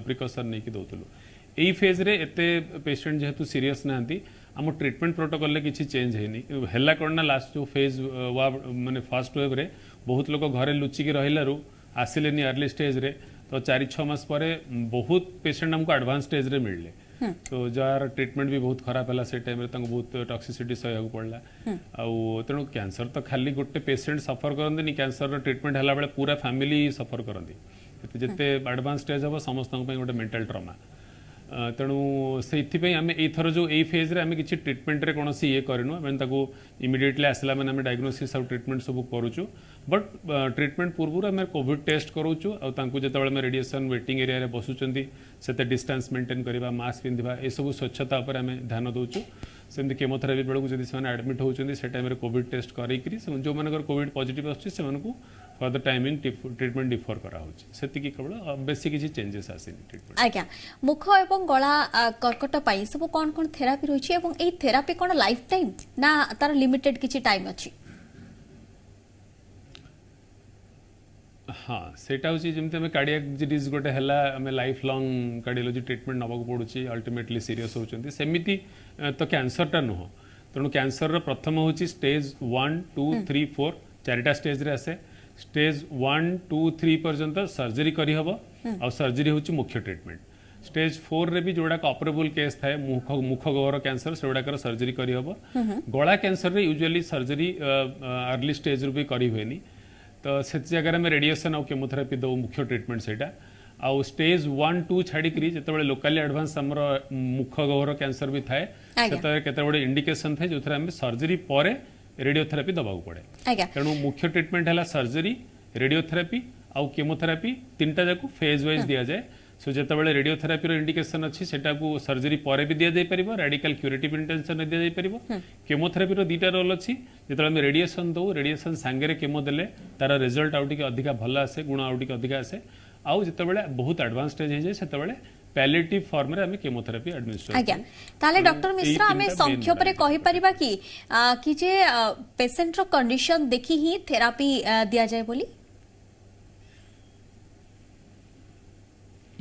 प्रिकसन नहीं दौलू यही फेज रे एते पेशेंट जेहेतु सीरीयस नहांती आम ट्रीटमेंट प्रोटोकॉल किसी चेंज है कौन ना लास्ट जो फेज माने फर्स्ट वेव रे बहुत लोग घरे लुचिकी रहिलारू आसिले अर्ली स्टेज रे तो 4-6 मास पर बहुत पेशेंट हमको एडवांस स्टेज रे मिलले तो जार ट्रीटमेंट भी बहुत खराब है से टाइम बहुत टॉक्सिसिटी सहयोग पड़ला आउ तेणु कैंसर तो खाली गोटे पेशेंट सफर करते कैंसर ट्रीटमेंट है बेले पूरा फैमिली सफर करती जिते एडवांस स्टेज हम समस्त गोटे मेंटल ट्रमा तेणु से आम एथर जो यही फेज रे आम किसी ट्रीटमेंट रे कौन ये करूँ आम इमिडिएटली आसला मैंने आम डायग्नोसिस और ट्रीटमेंट सब करूँ बट ट्रीटमेंट पूर्व आम कोविड टेस्ट करूँ आउ जो रेडिएशन वेटिंग एरिया रे बसुँच से डिस्टेंस मेंटेन करवा मास्क पिंधा ये सब स्वच्छता पर आम ध्यान दूचु सेमती केमोथेरापी बेलू जब से एडमिट होती से टाइम कोविड टेस्ट करेकरी जो मैंने कोविड पॉजिटिव आसको फर्दर टाइमिंग ट्रीटमेंट डिफर करा से केवल बेसी किसी चेंजेस आसेनी ट्रीटमेंट आज्ञा मुख एवं गला कर्कट पाई सब कौन कौन थेरापी रही है एवं थेरापी कौन लाइफ टाइम ना तार लिमिटेड किसी टाइम अच्छी हाँ सेटा हूँ जमी आम कार्डियाक डिजीज गोटे है आम लाइफ लॉन्ग कार्डियोलॉजी ट्रीटमेंट नवाक पड़ुची अल्टीमेटली सीरीयस होती सेमती तो कैंसरटा नुह तेणु कैंसर प्रथम हूँ स्टेज 1, 2, 3, 4 4टा स्टेज रे आसे स्टेज 1, 2, 3 पर्यंत सर्जरी करहब आ सर्जरी हूँ मुख्य ट्रीटमेंट स्टेज 4 रे भी जोड़ा ऑपरेबल केस थाए मुख गहर कैंसर से गुड़ाक सर्जरी करहब गला कैंसर रे यूजुअली सर्जरी अर्ली स्टेज रू भी करी हुएनी तो से जगह में रेडिएशन और केमोथेरापी दो मुख्य ट्रीटमेंट सेटा आउ स्टेज 1, 2 छाड़ी जो लोकाली एडवांस आमर मुख गहर कैंसर भी थाए केते बड़े इंडिकेशन थाए जो आम सर्जरी पर रेडियोथेरापी दबाक पड़े तेणु मुख्य ट्रीटमेंट है सर्जरी रेडियोथेरापी आउ केमोथेरापी तीनटा जाक फेज वाइज दि जाए सो जो रेडियोथेरापी इंडिकेशन अच्छी सेटा को सर्जरी पर भी दि जापर रेडिकल क्यूरेटिव इंटेंशन दि जापर केमोथेरापी दुईटा रोल अच्छी जो आम रेडिएशन दो रेडिएशन सांगे केमो देले तार रिजल्ट आउ टिके अधिका भल आसे गुण आउ टिके अधिका आसे आउ जो बहुत एडवांस स्टेज हो जाए से पैलेटिव फॉर्म रे हमें केमोथेरापी एडमिनिस्ट्रेट आज्ञा ताले डॉक्टर मिश्रा हमें संक्षेप रे कहि परिबा कि जे पेशेंट रो कंडीशन देखि ही थेरापी दिया जाय बोली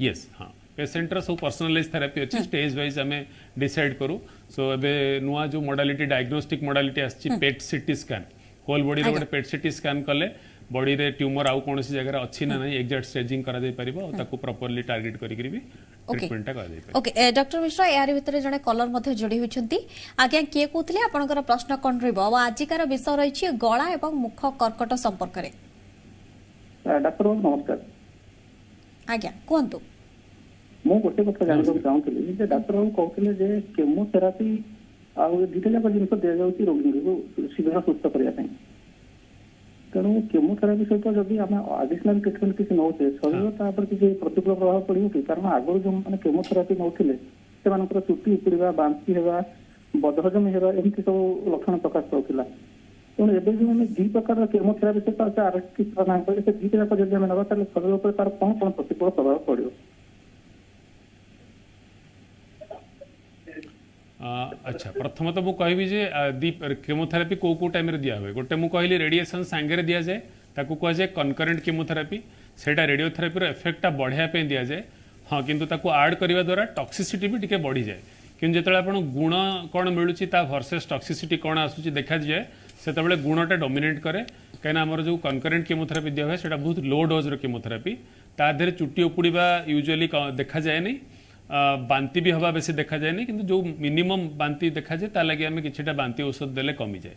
यस हाँ पेशेंट रो सब पर्सनलाइज थेरापी अच्छी स्टेज वाइज आम डिसाइड करूँ सो एबे नुआ जो मॉडलिटी डायग्नोस्टिक मॉडलिटी आछि पेट सीटी स्कैन होल बॉडी रे गोटे पेट सीटी स्कैन कले बॉडी रे ट्यूमर आउ कौन जगह अच्छी ना नहीं एक्जाक्ट स्टेजिंग करा जाय परिबो ताको प्रॉपर्ली टारगेट करिकरी भी ट्रीटमेंट करा जाय परिबो ओके डॉक्टर मिश्रा यार भीतर जने कलर मध्ये जोडी होचंती आज्ञा के कहतले आपनकर प्रश्न कोन रहबो अब आजिकार विषय रहिछि गला एवं मुख कर्कट संपर्क रे डॉक्टर नमस्कार आज्ञा कोनतो मो गोटे कथा जानबाक चाहूली जे डॉक्टर कहते जे केमोथेरापी आ दुईटा जाक जिन दि जाऊँगी रोगी को शीघ्र सुस्थ करने तेणु केमोथेरापी सहित जब आम आडिशनाल ट्रिटमेंट किसी नौचे शरीर किसी प्रतिकूल प्रभाव पड़ो कि कारण आगुरी जो मैंने केमोथेरापी नौले से चुटी उपुड़ा बांती होगा बदहजमी होगा एमती सब लक्षण प्रकाश पाला ତେଣୁ ଏବେ ଯୋଉ ଆମେ 2 ପ୍ରକାର କେମୋଥେରାପି ସହିତ ଆର କିଛି ନାଁ କହିଲେ ସେ 2ଟା ଯାକ ଯଦି ଆମେ ନେବା ତାହେଲେ ଶରୀର ଉପରେ ତାର କଣ ପ୍ରତିକୂଳ ପ୍ରଭାବ ପଡିବ? अच्छा प्रथम तो मुझे कहबी जे केमोथेरापी को टाइम रे दिया हुए गोटे मुझे कहली रेडिएशन सांगे दि जाए ताकू कह जाए कनकरेंट केमोथेरापी सेटा रेडियोथेरापी इफेक्टा बढ़ाया दि जाए हाँ किंतु ताकू ऐड करने द्वारा टॉक्सिसिटी भी टिके बढ़ी जाए कि जो आप गुण कौन मिलूँ वर्सेस टॉक्सिसिटी कौन आसूँ देखा जाए से गुणटा डोमिनेट करे कहीं आमर जो कनकरेंट केमोथेरापी दिया हुए सेटा बहुत लो डोज केमोथेरापी तादेह चुट्टी उपुड़ा यूजुअली देखा जाए नहीं बांती भी हवा बेसी देखा जाए नहीं किंतु जो मिनिमम बांती देखा जाए ताकि आम कि बांती औषध देले कमी जाए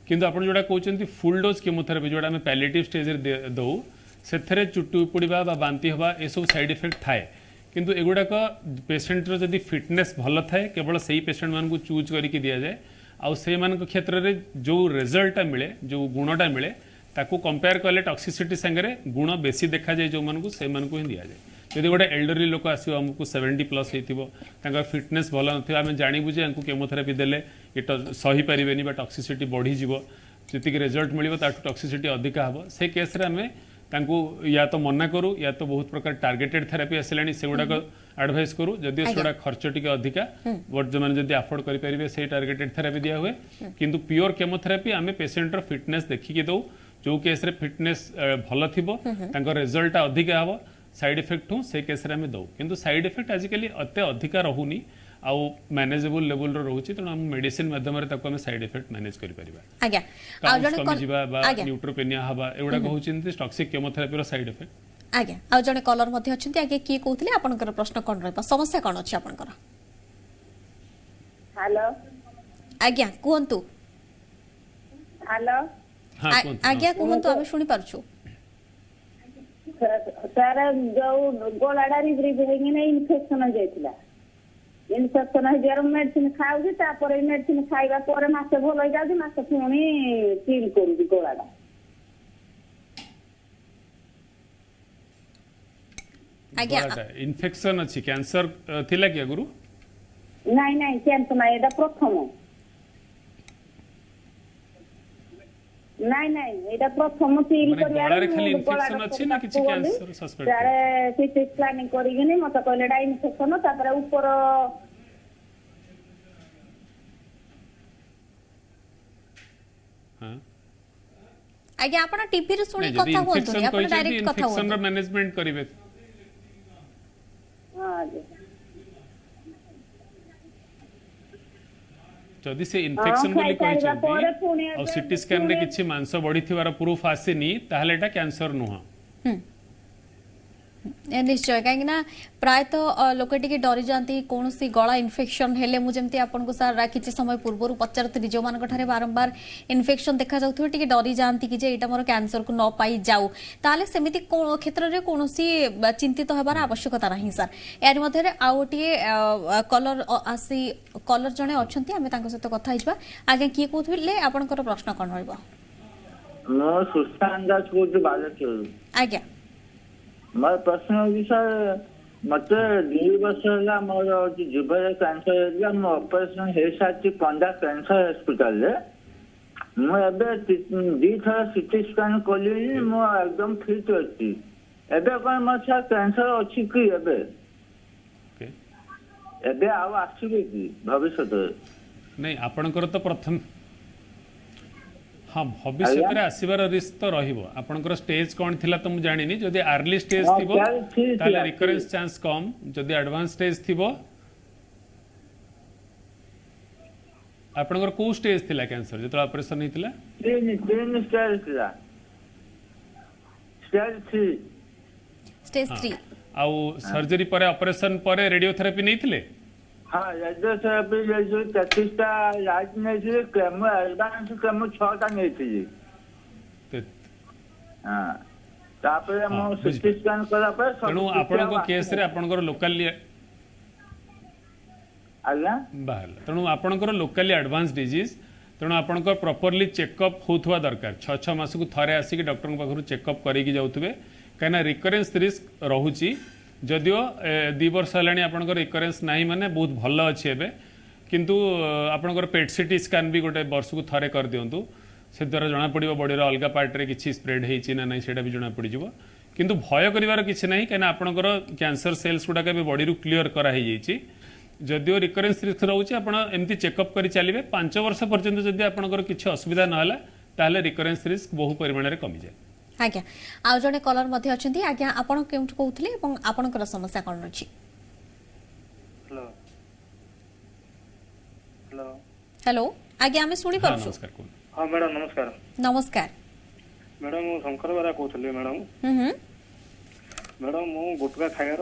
किंतु आप जोड़ा कहते फुल डोज केमोथेरापी जोड़ा आम पैलेटिव स्टेज दौ से चुट्टी उपुड़ा बांती हवा ये सब साइड इफेक्ट थाए किंतु एगुड़ाक पेसेंटर जदि फिटनेस भल थाए केवल सही पेसेंट मान को चूज करके दि जाए आउ से क्षेत्र में जो रिजल्टा मिले जो गुणटा मिले ताकू कंपेयर कले टॉक्सिसिटी संगे गुण बेसी देखा जाए जो मानू से ही दि जाए जदि गोटे एल्डरली लोक आसो आमको 70+ होता फिटनेस भल नाम जानवु जे केमोथेरापी देले ये सही पारे टॉक्सिसिटी बढ़ी जी रिजल्ट मिले टॉक्सिसिटी अधिका हम से केस आम या तो मना करूँ या तो बहुत प्रकार टार्गेटेड थेरापी आसला से गुड़ाक एडवाइस करूँ जदि से खर्च टी अधिका बट जो मैंने अफोर्ड करेंगे से टार्गेटेड थेरापी दिया हुए किंतु प्योर केमोथेरापी आम पेसेंटर फिटनेस देखिकी दौ जो केस फिटनेस भल थी रिजल्ट अधिका हम साइड इफेक्ट हूँ से केस आम दौ किंतु साइड इफेक्ट आजिकली अत अधिका रोनी आउ मैनेजेबल लेवल रोचे तेणु आम मेडिसिन माध्यम साइड इफेक्ट मैनेज कर न्यूट्रोपेनिया हवा एगुड़ा कहते टॉक्सिक केमोथेरापी साइड इफेक्ट आज्ञा आ जने कलर मध्ये अछंती आगे की कहउतले आपनकर प्रश्न कोन रहबा समस्या कोन अछि आपनकर हेलो आज्ञा कहंतु हेलो आज्ञा कहंतु हम सुनि पारछु सर जो गोलाडा रिब्रिब हेंगे ने इन्फेक्शन जायतिला इन्फेक्शन हेजर मेडिसिन खाउजी तापर मेडिसिन खाइबा पर मासे भल हो जाउजी मासे पुणी फील करूजी गोलाडा इन्फेक्शन अच्छी कैंसर थिला कि गुरु नहीं नहीं कैंसर नहीं एटा प्रथम नहीं नहीं एटा प्रथम फील करिया गळा रे खाली इन्फेक्शन अछि ना किछि कैंसर सस्पेक्ट तारे सीटी स्कैनिंग करिगनी मते कहले डा इन्फेक्शन तापर ऊपर हां आज्ञा आपण टीवी रे सुनी कथा होतनी आपण डायरेक्ट कथा होतनी इन्फेक्शन मैनेजमेंट करिवे जदि से इन्फेक्शन बोली कहछन्ती और सीटी स्कैन रे किछि मांस बढ़ी थिवार प्रूफ आसेनी ताहले एटा कैंसर नुहा निश्चय कहीं प्रायतः लोक टे डरी जाती कौन सी गला इन्फेक्शन हेले मुझे आपको सर किसी समय पूर्व पचारूली जो मान बारंबार इन्फेक्शन देखा जाऊ टे डरी जाती कि यहाँ मोर कैंसर को न पाई जाऊ ताले सेमिति क्षेत्र में कौन चिंतित होबार आवश्यकता नहीं सर यार मध्य आउ गोटे कलर आसी कलर जड़े अच्छा आम सहित कथा आगे किए कहते आपंकर प्रश्न कौन रज्ञा मोर प्रश्न होगी सर मत 2 वर्ष है मोर जीवर कैंसर है मो ऑपरेशन हो सारी पंडा कैंसर हॉस्पिटल मुझे 2 थर सीटी स्कैन कली एकदम फिट अच्छी एबे कौन मोर छा कैंसर अच्छी कि एबे एबे आउ आसीबे कि भविष्य नहीं आपनकर तो प्रथम हाँ भविष्य में आसबार रिस्क तो रहा स्टेज कौन थिला तो मुझे जानी जदि अर्ली स्टेज थी ताले रिकरेंस चांस कम जदि एडवांस स्टेज थी आपनकर को स्टेज थिला कैंसर जतो ऑपरेशन हितला 3 स्टेज थिला स्टेज 3 आउ सर्जरी पर ऑपरेशन पर रेडियोथेरापी नहीं थिले हाँ रेडियोथेरापी जो 33टा लाइट नहीं केमो एडवांस केमो 6टा नहीं थी हाँ तापर मो सीटी स्कैन करा पर तणु आपन को केस रे आपन को लोकली आज्ञा बाहर तणु आपन को लोकली एडवांस डिजीज तणु आपन को प्रॉपर्ली चेकअप होथवा दरकार 6 मास को थरे आसी कि डॉक्टर पाखरु चेकअप करिकि जाउतबे काना रिकरेंस रिस्क रहुची जदियो 2 वर्ष है आपंकर रिकरेंस ना माने बहुत भल अच्छे एबे किंतु आपंकर पेट सीटी स्कैन भी गोटे वर्ष को थरे कर दिंतु से द्वारा जना पड़ो बॉडीर अलग पार्ट रे किसी स्प्रेड होती ना ना से भी जना पड़ किंतु भय कर किसी ना कहीं आपंकर कैंसर सेल्स गुड़ाक बॉडी क्लीयर कराई जदिव रिकरेन्स रिस्क रोचे आपमती चेकअप कर चलिए 5 वर्ष पर्यंत जदि आपंकर किसी असुविधा ना ताहले रिकरेन्स रिस्क बहु परिमाण में कमी जाए। आज्ञा आउ जड़े कलर मध्य अच्छी आज्ञा आपण केउठ कहउथले एवं आपणकर समस्या कोन अछि? हेलो हेलो हेलो आज्ञा हमें सुनी हाँ, पारछु। नमस्कार कौन? हाँ मैडम नमस्कार। नमस्कार मैडम मु शंकर बेरा कहूली मैडम। मैडम मु गुटका खाइबार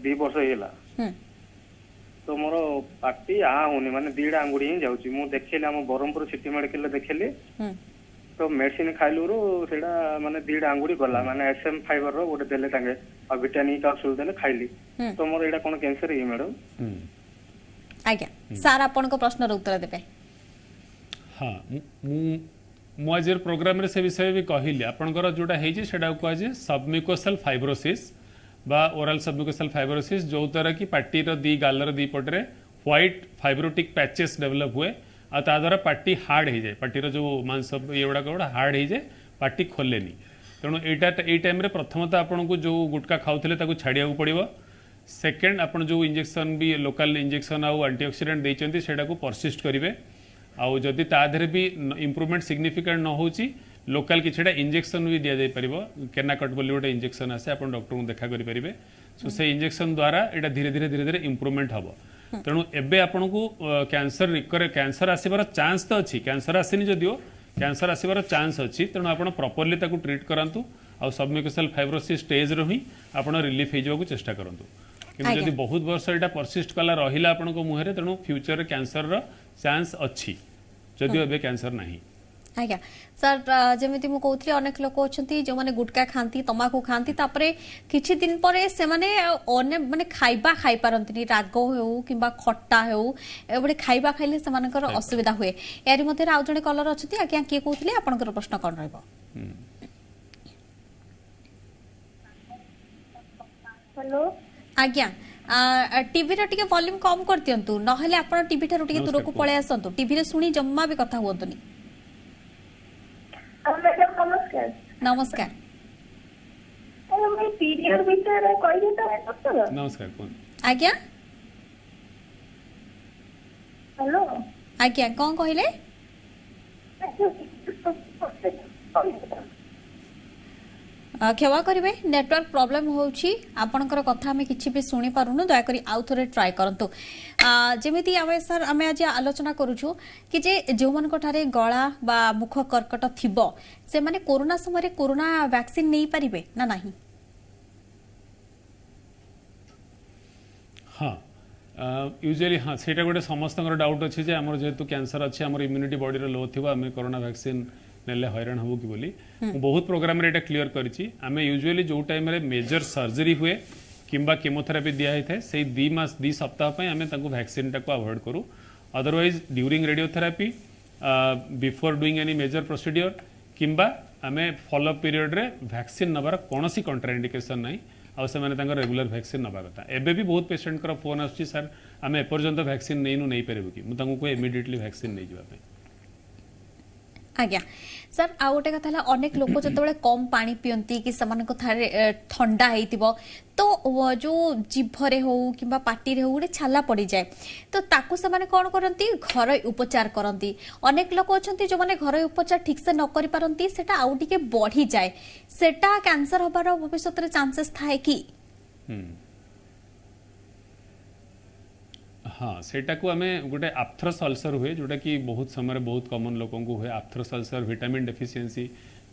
2 वर्ष होइला तो मोर पार्टी आ होनी माने 2 आंगुड़ी ही जाउची। मु देखिले हम बरहमपुर सिटी मेडिकल देखिले तो मेडिसिन खाइलुरु सेडा माने 2 आंगुड़ी गला माने एसएम फाइबर रो गोटे देले तांगे आ विटामिन कैप्सूल देले खाइली तो मोर एडा कोन कैंसर है मैडम? आज्ञा सार आपणको प्रश्न रो उत्तर देबे। हाँ मु आज प्रोग्राम रे से विषय भी कहली आपंकर जोटा है सेटा कहुए सबम्यूकोसल फाइब्रोसिस बा ओराल सबम्यूकोसल फाइब्रोसिस जो द्वारा कि पार्टीर दी गालर दी पटरे व्हाइट फाइब्रोटिक पैचेस डेवलप हुए आ ता द्वारा पार्टी हार्ड हो जाए पार्टीर जो मांस ये गुड़ाक हार्ड हो जाए पार्टी खोलेनी तेणु यही टाइम प्रथमतः आपन को जो गुटका खाऊले छाड़िया पड़ो सेकेंड आप जो इंजेक्शन भी लोकल इंजेक्शन आउ एंटीऑक्सीडेंट देते सेटा को परसिस्ट करेंगे आउ जदि ताधरे भी इम्प्रूवमेंट सिग्निफिकेंट न होची लोकल किछटा इंजेक्शन भी दि जाई परिबो केनाकट बोली गोटे इंजेक्शन आसे आपण डॉक्टर को देखा करि परिबे सो से इंजेक्शन द्वारा एटा धीरे धीरे इम्प्रूवमेंट हबो तेणु एबे आपण को कैंसर आसीबार चांस तो अछि कैंसर आसीनी जदियो कैंसर आसीबार चांस अछि तेणु आपण प्रॉपर्ली ताकू ट्रीट करंतु आ सबम्यूकोसल फाइब्रोसिस स्टेज रो ही आपण रिलीफ हे जाऊ चेष्टा करंतु किंतु जदि बहुत वर्ष एटा परसिस्ट कला रहिला आपण को मुहरे तेणु फ्यूचर रे कैंसर रो चांस अछि जदियो एबे कैंसर नाही। आज्ञा सर जमिति मु कहउथली अनेक लोक अछंती जो माने गुटका खांती तमाकू खांती तापरे किछि दिन परे से माने अने माने खाइबा खाइ पारंतनी राग हेउ किबा खट्टा हेउ एबडे खाइबा खाइले से मानकर असुविधा हुए यारी मध्ये आउ जने कलर अछंती आज्ञा के कहउथली आपनकर प्रश्न कोन रहबो? हेलो आज्ञा टीवी रे टिके वॉल्यूम कम कर दियंतु नहले आपण टीवी ठारो टिके दूर को पळे आसंतु टीवी रे सुनी जम्मा भी कथा हुअंतुनी। मैडम नमस्कार। नमस्कार मैं पीरियड विषय कहि तो डॉक्टर। नमस्कार कौन? आज्ञा हेलो आज्ञा कोन कहिले? क्षमा करेंगे नेटवर्क प्रॉब्लम होची आपनकर कथा हमें किछि भी सुनी पारुनु दया करी आउ थरे ट्राई करंतु। जेमिति आमे सर आमे आज आलोचना करूछु कि जे जो मन कोठारे गळा बा मुख कर्कट थिबो से माने कोरोना समय रे कोरोना वैक्सीन नै परिबे ना नाही? हाँ यूजुअली हाँ सेटा गोटे समस्त डाउट अच्छे जे हमर जेतु कैंसर अच्छे हमर इम्यूनिटी बॉडी रो लो थिबा हमें कोरोना वैक्सीन नेले हैरान हबो कि बोली बहुत प्रोग्राम रे एटा क्लियर करिछि हमें यूजुअली जो टाइम रे मेजर सर्जरी हुए किंबा केमोथेरापी दिया ही थे से 2 सप्ताह पे हमें ताको वैक्सीन टाको अवॉइड करू otherwise during radiotherapy before doing any major procedure किंबा हमें फॉलोअप पीरियड रे वैक्सीन नबार कोनोसी कंट्राइंडिकेशन नाही आ से माने तांकर रेगुलर वैक्सीन नबा कथा एबे भी बहुत पेशेंट कर फोन आछि सर हमें एपर्यंत वैक्सीन नै परबो कि मु तांको को इमीडिएटली वैक्सीन नै जिबा पे। आज्ञा सर आ गोटे कथा अनेक लोक जो कम पानी पियंती कि समान ठंडा होइतिबो तो जो जिभरे हो किंबा पाटी रे हो गोटे छाला पड़ी जाए तो ताकू से कौन करती घर उपचार करती अनेक लोक अच्छा जो मैंने घर उपचार ठीक से न करि पारंती सेटा आउ टिके बढ़ी जाए सेटा कैंसर होबार भविष्य रे चांसेस थाए कि? हाँ सेटा को आमे गोटे आर्थ्रस अल्सर हुए जोटा कि बहुत समय बहुत कॉमन लोगों को हुए आर्थ्रस अल्सर विटामिन डेफिशिएंसी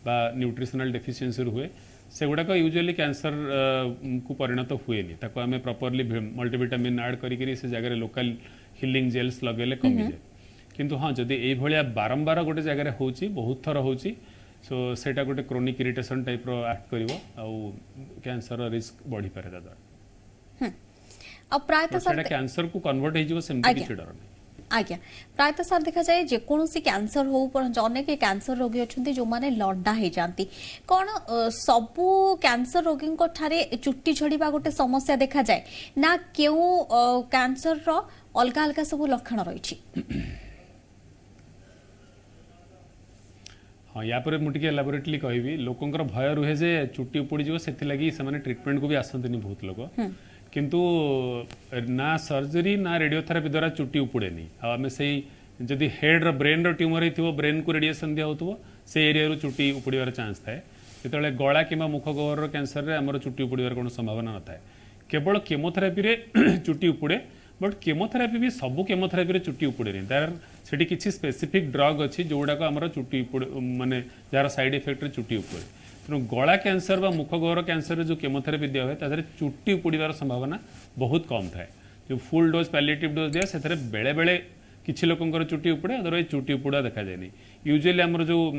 बा न्यूट्रिशनल डेफिशिएंसी हुए से गुड़ाक यूजुअली कैंसर को परिणत हुए नहीं ताको आमे प्रॉपर्ली मल्टीविटामिन ऐड करी से जगह लोकल हिलिंग जेल्स लगेले कमी जाए किंतु हाँ जदि ए भलिया बारंबार गोटे जगह होची बहुत थर होची सो सेटा गोटे क्रोनिक इरिटेशन टाइप रो एक्ट करिवो आउ कैंसर रिस्क बढ़ी पारे दादा अब प्रायतः सर कैंसर को कन्वर्ट हो जिवो सेमति किछि डर नै। आज्ञा प्रायतः सर देखा जाए जेकोसी कैंसर हो अनेक कैंसर रोगी अच्छा जो मैंने लंडा हो जाती कौन सबू कैंसर रोगी ठारे चुट्टी झड़वा गोटे समस्या देखा जाए ना क्यों कैंसर रो अलग अलग सब लक्षण रही? हाँ या पर मुझे एलाबोरेटली कहबी लोकंर भय रुहे जे चुट्टी उपड़ी जीव से ट्रिटमेंट को भी आसती बहुत लोग किंतु ना सर्जरी ना रेडियोथेरापी द्वारा चुट्टी उपड़ेनी आम से जदि हेड ब्रेन ट्यूमर हो ब्रेन को रेडिएशन दिया हो से एरिया चुट्टी उपड़ार चान्स थाए जो गला कि मुख गहर कैंसर आमर चुट्टी उपड़ार कौन संभावना न थाए केवल केमोथेरापी चुट्टी उपड़े बट केमोथेरापी भी सबू केमोथेरापी चुट्टी उपड़ेनि तार से किसी स्पेसिफिक ड्रग अच्छी जोड़ाक आमर चुट्टी माने जार साइड इफेक्ट चुट्टी उपड़े तेणु गला कैंसर व मुख गहर कैंसर जो केमोथेरापी दिया हुए चुट्टी उपड़ार संभावना बहुत कम थाए जो फुल डोज पैलिएटिव डोज दिया से बेले बेले किसी लोकंर चुट्टी उपड़े अदरवाइज चुट्टी उपड़ा देखा जाए यूजुअली आमर जो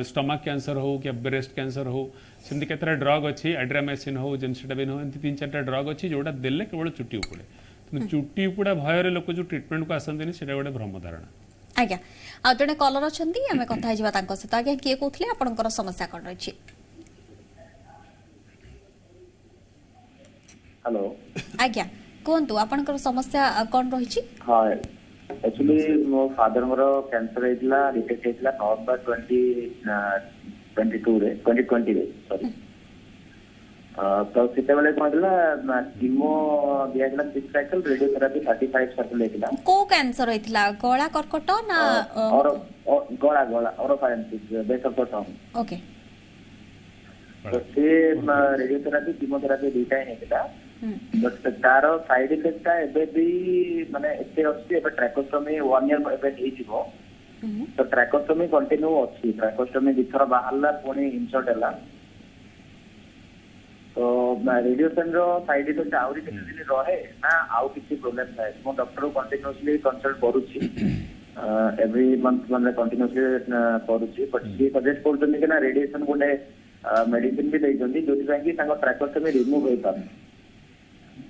स्टमक कैंसर हो कि ब्रेस्ट कैंसर हो सेमती केतरा ड्रग अच्छी एड्रामाइसिन हो जेनसिटाबिन हो एमती 3-4 ड्रग अच्छी जोड़ा देले केवल चुट्टी उपड़े तेणु चुट्टी उपड़ा भयर लोक जो ट्रिटमेंट को आसती से गोटे भ्रम धारणा। आज्ञा आ जड़े कलर अच्छी आम कथा सहित आज्ञा किए कहते आपंकर समस्या कौन रही? हेलो आज्ञा कहतु आपनकर समस्या कौन रही? हाँ एक्चुअली मो फादर मोर कैंसर हेतला डिटेक्ट हेतला नवंबर 2022 रे 2020 रे सॉरी तो सेते बेले कहला कीमो दिया गला 6 साइकिल रेडियोथेरापी 35 साइकिल हेतला को कैंसर हेतला गला कर्कट ना और गला गला oropharynx base of the tongue okay तो से रेडियोथेरापी कीमोथेरापी दुटा हेतला बट तार साइड इफेक्ट ता एबे भी माने एते अछि एबे ट्रैकोस्टोमी 1 ईयर एबे हे जिवो तो ट्रैकोस्टोमी कंटिन्यू अछि ट्रैकोस्टोमी दिथर बाहरला पुणी इंसर्ट हला तो रेडिएशन रो साइड इफेक्ट आउरी किछि दिन रहे ना आउ किछि प्रॉब्लम थाए मो डॉक्टर को कंटिन्यूअसली कंसल्ट करूछि एवरी मंथ माने कंटिन्यूअसली करूछि बट सी सजेस्ट करछन कि ना रेडिएशन गोटे मेडिसिन भी दैछन जोति कि तांको ट्रैकोस्टोमी रिमूव होई पार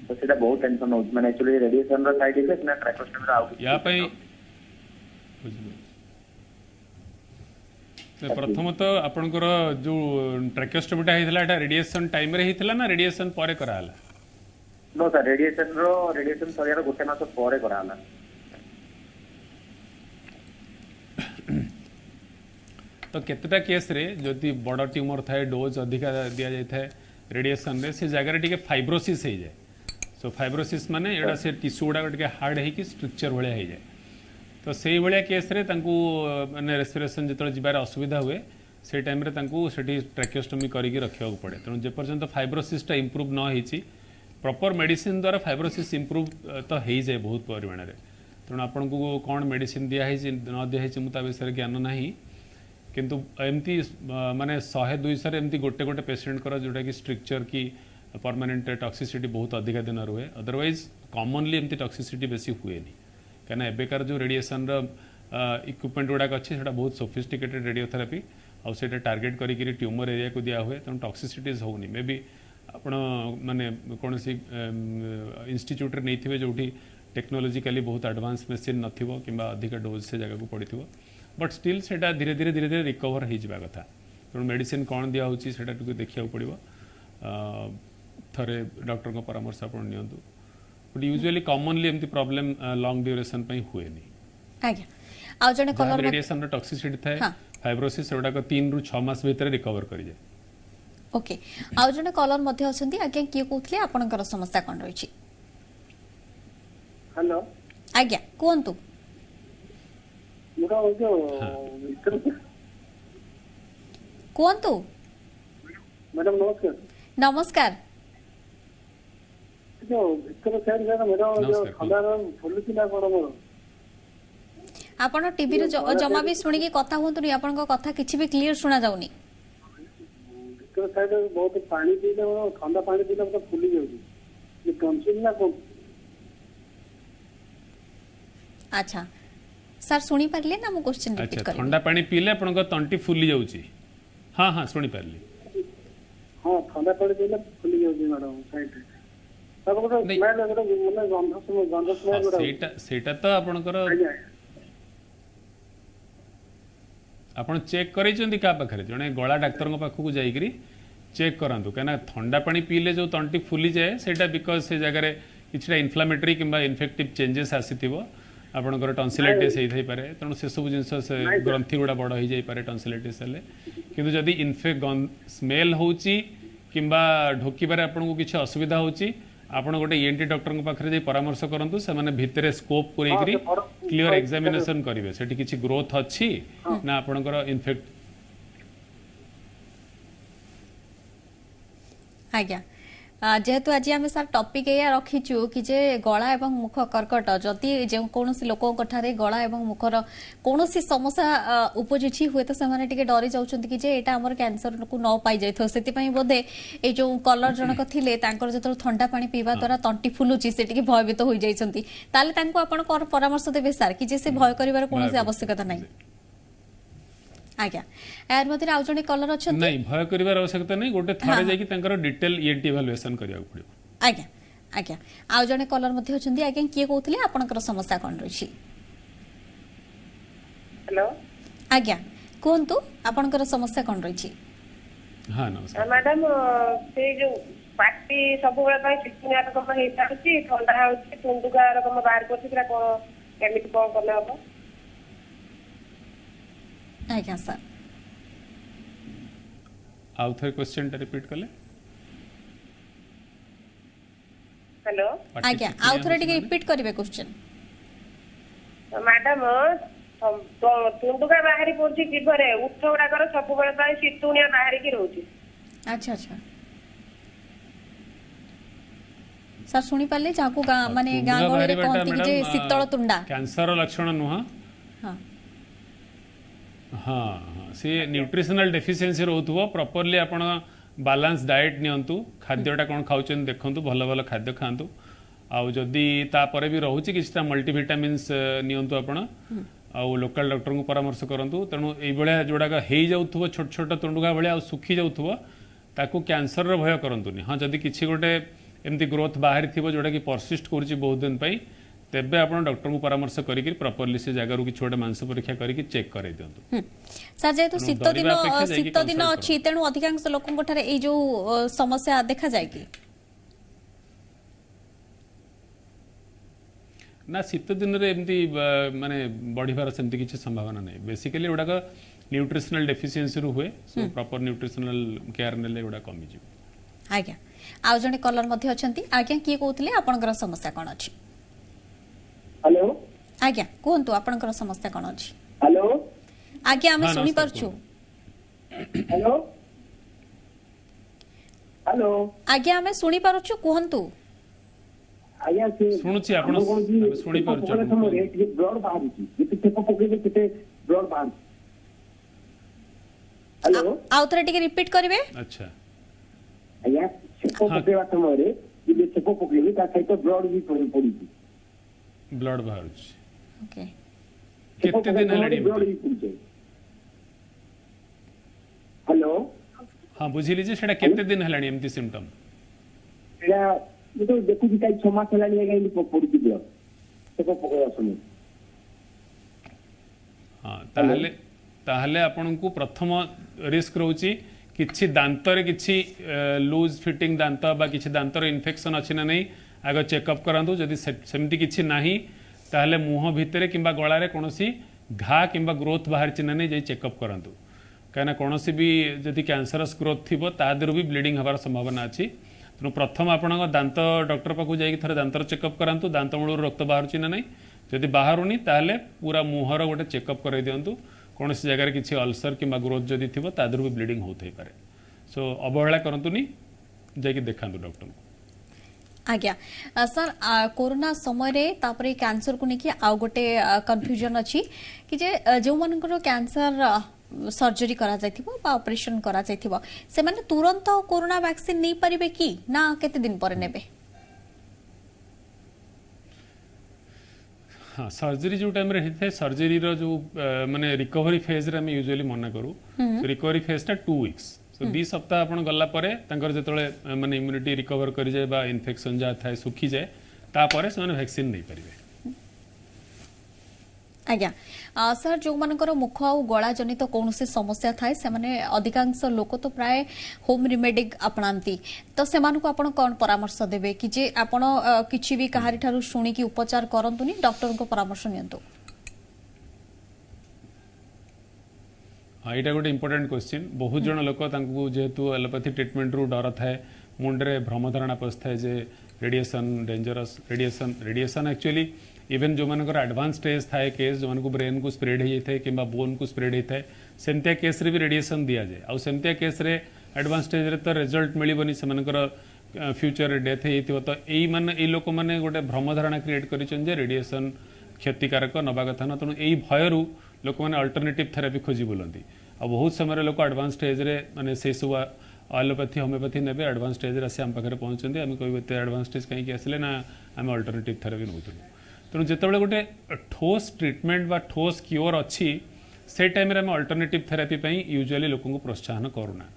तो सेटा बहुत टेंशन हो माने एक्चुअली रेडिएशन रो साइड इफेक्ट ना ट्रैकोस्टोमी रो आउ या पई प्रथम तो आपनकर जो ट्रैकोस्टोमीटा हेतला एटा रेडिएशन टाइम रे हेतला ना रेडिएशन परे कराला? नो सर रेडिएशन सरियार गोटे मास परे कराला। तो केतटा केस रे जदि बड़ ट्यूमर थाए डोज अधिका दिया जाय थाए रेडिएशन रे से जगह रे टिके फाइब्रोसिस हे जाय सो फाइब्रोसिस माने एडा से टिश्यू गुडा टिके हार्ड हे कि स्ट्रक्चर भले हे जाय तो से भाया केस रे तांकू माने रेस्पिरेशन जितले जिबार असुविधा हुए से टाइम रे तांकू सेठी ट्रैकोस्टोमी करिके रखिया पड़े तेणु जे पर्यंत फाइब्रोसिसटा इम्प्रूव न होईची प्रॉपर मेडिसिन द्वारा फाइब्रोसिस इम्प्रूव तो हो जाए बहुत परिमाण में तेणु आपन को कौन मेडिसिन दिया न दिया मुझे विषय ज्ञान ना किंतु एमती माने 100-200 एमती गोटे गोटे पेसेंट कर जोटा कि स्ट्रक्चर की परमानेंट टॉक्सिसिटी बहुत अधिका दिन रुए अदरवाइज कॉमनली एमती टॉक्सिसिटी बेसी हुए कहीं एबेकार जो रेडिएशन इक्विपमेंट गुड़ाक अच्छी से बहुत सोफिस्टिकेटेड रेडियोथेरापी आउ से टार्गेट करी ट्यूमर एरिया को दिया हुए तेणु टॉक्सिसिटीज होनी मे बी आपण माने कौन सी इंस्टीट्यूट रे नहीं थे जो टेक्नोलॉजिकली बहुत एडवांस मशीन नथिबो किंबा अधिक डोज से जगह को पड़िथिबो बट स्टिल सेटा धीरे धीरे रिकवर हो जावा कथा तेणु मेडिसिन कौन दिया होची सेटा टुके देखिया पड़िबो थरे डॉक्टर को परामर्श आपण नियंतु बट यूजुअली कॉमनली एमती प्रॉब्लम लॉन्ग ड्यूरेशन पई हुएनी आज्ञा आ जने कलर रेडिएशन रो टॉक्सिसिटी थाए फाइब्रोसिस एडा को 3 रु 6 मास भीतर रिकवर करि जाय ओके आ जने कलर मध्ये अछंती आज्ञा किए कहथले आपनकर समस्या कोन रही छी? हेलो आज्ञा कोंतु मोरा जो कोंतु मैडम नमस्कार नमस्कार जो भीतर साइड जरा मेरा जो खंडार फुलुची ना कोन मोर आपण टीवी रे जमा भी सुनी की कथा होंतु नि आपण को कथा किछि भी क्लियर सुना जाउनी भीतर साइड बहुत पानी पीले ठंडा पानी पीले तो फुली जाउची ये टॉन्सिल ना कोन अच्छा सर सुनी परले ना मो क्वेश्चन रिपीट कर ठंडा पानी पीले आपण को तंटी फुली जाउची हां हां सुनी परली हां ठंडा पानी पीले फुली जाउची मैडम साइड सेटा तो आपनकर आपण चेक करेचंदी का पाखरे जने गला डाक्टर पाखक जाइकरी चेक करंतु कना ठंडा पानी पीले जो तंटी फुली जाए सेटा बिकॉज से जगह रे किछटा इन्फ्लेमेटरी किंबा इन्फेक्टिव चेंजेस आसीथिबो ଆପଣଙ୍କର ଟନ୍ସିଲାଇଟିସ୍ ହେଇଥାଇପାରେ ତେଣୁ ସେସବୁ ଜିନିଷ ସେ ଗ୍ରନ୍ଥି ଗୁଡ଼ା ବଡ଼ ହେଇଯାଇପାରେ ଟନ୍ସିଲାଇଟିସ୍ ହେଲେ କିନ୍ତୁ ଯଦି ସ୍ମେଲ୍ ହେଉଛି କିମ୍ବା ଢୋକିବାରେ ଆପଣଙ୍କୁ କିଛି ଅସୁବିଧା ହେଉଛି ଆପଣ ଗୋଟେ ENT ଡକ୍ଟରଙ୍କ ପାଖରେ ଯାଇ ପରାମର୍ଶ କରନ୍ତୁ ସେମାନେ ଭିତରେ ସ୍କୋପ୍ ପୁରେଇକିରି କ୍ଲିୟର ଏକ୍ସାମିନେସନ୍ କରିବେ ସେଠି କିଛି ଗ୍ରୋଥ୍ ଅଛି ନା ଆପଣଙ୍କର ଇନଫେକ୍ଟ आज्ञा जेहेतु आज आम सर टॉपिक या रखीचु कि जे गला एवं मुख कर्कट जदि जो कौन लोक गला एवं मुखर कौन समस्या उपजुची हुए तो से डरी जाऊँ कि जे एटा हमर कैंसर को न पाई जाइथो सेति बोधे ए जो कलर जनक थिले तांकर जो ठंडा पानी पीवा द्वारा तंटी फुलुची से भयभीत हो जाइछंती ताले तांको आपण परामर्श देबे सर कि जे से भय करिवार कोनोसी आवश्यकता नाही आज्ञा यार मते आउ जने कलर अछंती नहीं भय करिवार आवश्यकता नहीं गोटे थरे जाई कि तांकर डिटेल ENT इवैल्यूएशन करिया पड़ियो आज्ञा आज्ञा आउ जने कलर मध्ये अछंती आज्ञा किए कहउतले आपनकर समस्या कोन रही हेलो आज्ञा कोनतु आपनकर समस्या कोन रही हां नमस्कार मैडम से जो पार्टी सब बेला पय चिकना रकम हे ताछि ठंडा होछि तुंडुगा रकम बाहर करछि पूरा कोन केमिति कोन करले हबो आज्ञा सर आउ थे क्वेश्चन रिपीट कले हेलो आज्ञा आउ थोड़ा टिके रिपीट करिवे क्वेश्चन मैडम तो तुंडुगा बाहरी पड़छि जीवरे उठ गुडा कर सब बेला पय सितुनिया बाहरी की रहउछि अच्छा अच्छा सर सुनी पाले जाको माने गां गळे कहंती कि जे शीतल तुंडा कैंसर लक्षण नुहा हां हाँ हाँ सी न्यूट्रिशनल डेफिशिएंसी रोथुव प्रॉपर्ली आपण बैलेंस डाइट नियंतु खाद्यटा कौन खाउछन देखंतु भल भल खाद्य खांतु आउ जदि तापरे भी रहुछि किछटा मल्टीविटामिन्स नियंतु आपण आउ लोकल डॉक्टर को परामर्श करंतु तेणु एई बेले जोडा हेई जाउथुव छोट छोट तुंडुगा बेले आ सुखी जाउथुव ताकू कैंसर रो भय करंतुनी हाँ जदि किछि गोटे एमती ग्रोथ बाहरी थिबो जोडा कि परसिस्ट करूछि बहुत दिन पई तेबे आपण डॉक्टर को परामर्श करिक प्रॉपर्ली से जगह कि छोटे मांस परीक्षा करिक चेक करे दियंतु सर जेतु शीत दिन अछि तेनु अधिकांश लोकन ठरे ए जो समस्या देखा जाय कि ना शीत दिन रे एमती माने बढ़िबार सेमती किछि संभावना नै बेसिकली उडा का न्यूट्रिशनल डेफिशिएंसी रु हुए सो प्रॉपर न्यूट्रिशनल केयर नेले उडा कमी जी आज्ञा आउ जने कलर मध्ये अछंती आज्ञा की कहउतले आपनकर समस्या कोन अछि हेलो आज्ञा कहंतु आपनकर समस्या कोन अछि हेलो आज्ञा हम सुनी परछु हेलो हेलो आज्ञा हम सुनी परछु कहंतु आज्ञा से सुनुछि आपण सुनी परछु ब्लड बाहर छी जेते चेक पकेबे तेते ब्लड बाहर हेलो आउ थरे टिके रिपीट करिवे अच्छा आज्ञा चेक पकेबा समय रे जे चेक पकेबे ता सहित ब्लड भी पड़ी ब्लड बाहर ओके केते दिन हेलाडी हेलो हां बुझी लीजिए सेटा केते दिन हेलाडी एमती सिम्पटम या ये तो देखु कि 6 मास हेलाडी गाइली पड़ी दियो सेको पकेया सुनी हां ताहले आपन को प्रथम रिस्क रहउची किछि दांतरे किछि लूज फिटिंग दांत बा किछि दांतर इन्फेक्शन अछि ना नहीं आगे चेकअप करंतु जदि सेमती किछि नाही ताहले मुह भितरे किंबा गळारे कोनोसी घा किंबा ग्रोथ बाहर चिन्ह नहीं जाई चेकअप करंतु काना कोनोसी भी जदि कैंसरस ग्रोथ थिबो तादरु भी ब्लीडिंग हबार संभावना अछि तेणु प्रथम आपण दांत डॉक्टर पाखु जाई थरे दांतर चेकअप करंतु दांत मूलर रक्त बाहर चिन्ह नहीं जदि बाहरुनी ताहले पूरा मुहर गोटे चेकअप कराई दियंतु कोनोसी जगह किछि अल्सर किंबा ग्रोथ जदि थिबो तादरु भी ब्लीडिंग होथै पारे सो अवहेला करंतुनी जाई देखांतु डॉक्टर को आज्ञा सर कोरोना समय रे तापरे कैंसर को लेकिन आउ गोटे कन्फ्यूजन अछि कि जे जो मानकर कैंसर सर्जरी करा जायथिबो बा ऑपरेशन करा जायथिबो से माने तुरंत कोरोना वैक्सीन नै परिबे कि ना केते दिन पर नेबे हाँ सर्जरी जो टाइम रे हिथे सर्जरी रो जो माने रिकवरी फेज रे हम यूजुअली मना करू रिकवरी फेज ता 2 वीक्स सो 2 सप्ताह आपण गल्ला परे तांकर जेतळे माने इम्युनिटी रिकवर करि जाय बा इन्फेक्शन जा थाय सुखी जाय ता परे से माने वैक्सीन नै परिबे आज्ञा सर जो मानकर मुख आ गला जनित कौन समस्या थाए से माने अधिकांश लोक तो प्राय होम रेमेडी अपनाती तो से आपण कौन परामर्श देबे कि जे आपण किछि भी कहारी ठारू शुणी की उपचार करंतुनी डॉक्टर को परामर्श नियंतु यहाँ गोटे इंपोर्टेंट क्वेश्चन बहुत जन लोक जेहेतु एलोपैथी ट्रीटमेंट रू डर थाए मुंडे भ्रमधारणा पशिए जे radiation dangerous radiation actually even जो मानकर एडवांस स्टेज थाए केस जो मानक ब्रेन को स्प्रेड हो जाए कि बोन को स्प्रेड होता है सेमतिया केस रे भी रेडिएशन दि जाए आउ सेमतिया केस रे एडवांस स्टेज रे तो रिजल्ट मिलबनी से फ्यूचर डेथ हो तो यही लोक मैंने गोटे भ्रमधारणा क्रिएट कर रेडिएशन क्षतिकारक नवा कथा ना तेणु यही भयरू लोक मैंने अल्टरनेटिव थेरापी खोजी बुलती आ बहुत समय लोक एडवांस स्टेज रे माने से सब एलोपैथी होमियोपैथी ने एडवांस स्टेज आसी आम पाखे पहुँचते आम कह एडवांस स्टेज कहीं आसिले ना आम अल्टरनेटिव थेरापी नौलु तेणु जिते गोटे ठोस ट्रीटमेंट बा ठोस क्योर अच्छी से टाइम आम अल्टरनेटिव थेरापी यूजुअली लोक प्रोत्साहन करूना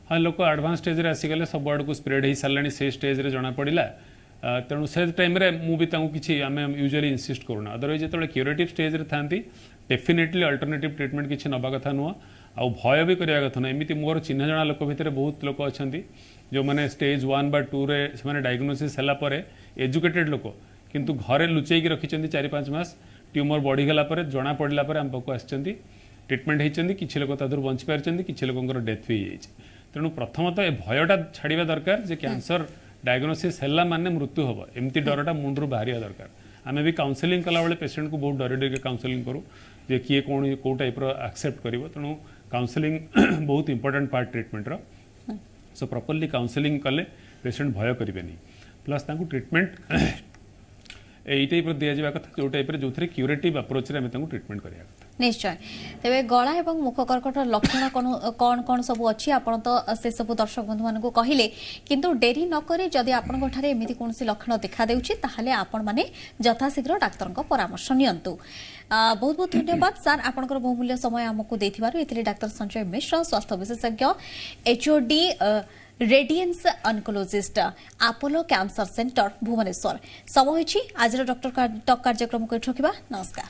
हाँ लोक एडवांस स्टेज रे आसीगले सब आड़ को स्प्रेड हो सारे से स्टेज रे जना पड़ा तेणु से टाइम मुझे किसी आम यूजुअली इंसिस्ट करूना अदरवाइज जो क्यूरेटिव स्टेज रे था डेफिनेटली अल्टरनेटिव ट्रीटमेंट किसी नवा कथा नुह आ भय भी करवा कथा ना एमती मोर चिन्ह जना लोक भितर बहुत लोक अच्छा जो मैंने स्टेज 1 बा 2 रे से डायग्नोसिस है एजुकेटेड लोक किंतु घरे लुचेक रखी 4-5 मास ट्यूमर बढ़ीगला जना पड़ा आम पाक आसती ट्रीटमेंट होती किसी लोक तादर बंची पार्टी किसी लोक डेथ भी हो तेणु प्रथमतः भयटा छाड़ा दरकार जे कैंसर डायग्नोसिस है माने मृत्यु हम एमती डरटा मुंडू बाहर दरकार आम भी काउंसलिंग कला बेले पेशेंट को बहुत डरी डर काउंसलिंग करूँ जे किए कौन कौ टाइप एक्सेप्ट कर तेणु काउंसलिंग बहुत important part treatment so properly counselling कले पेशेंट भय करेंगे प्लस ट्रीटमेंट यही टाइप दि जावा कथा जो टाइप जो क्यूरेटिव अप्रोच रे ट्रीटमेंट करिया निश्चय तेरे गला एवं मुख कर्कट लक्षण कौन कौन सब अच्छी आपन तो से सब दर्शक बंधु मान कहले किंतु डेरी न करी जदि आपन ठारे एमिति कोनसी लक्षण देखा देउछि ताहले आपन माने यथाशीघ्र डाक्टर को परामर्श नियंतु बहुत बहुत धन्यवाद सर आपनकर बहुमूल्य समय हमकु देथिबारु एथिले डाक्टर संजय मिश्र स्वास्थ्य विशेषज्ञ HOD radiation oncologist Apollo cancer centre Bhubaneswar समय आज डॉक्टर टॉक कार्यक्रम को रखिबा नमस्कार।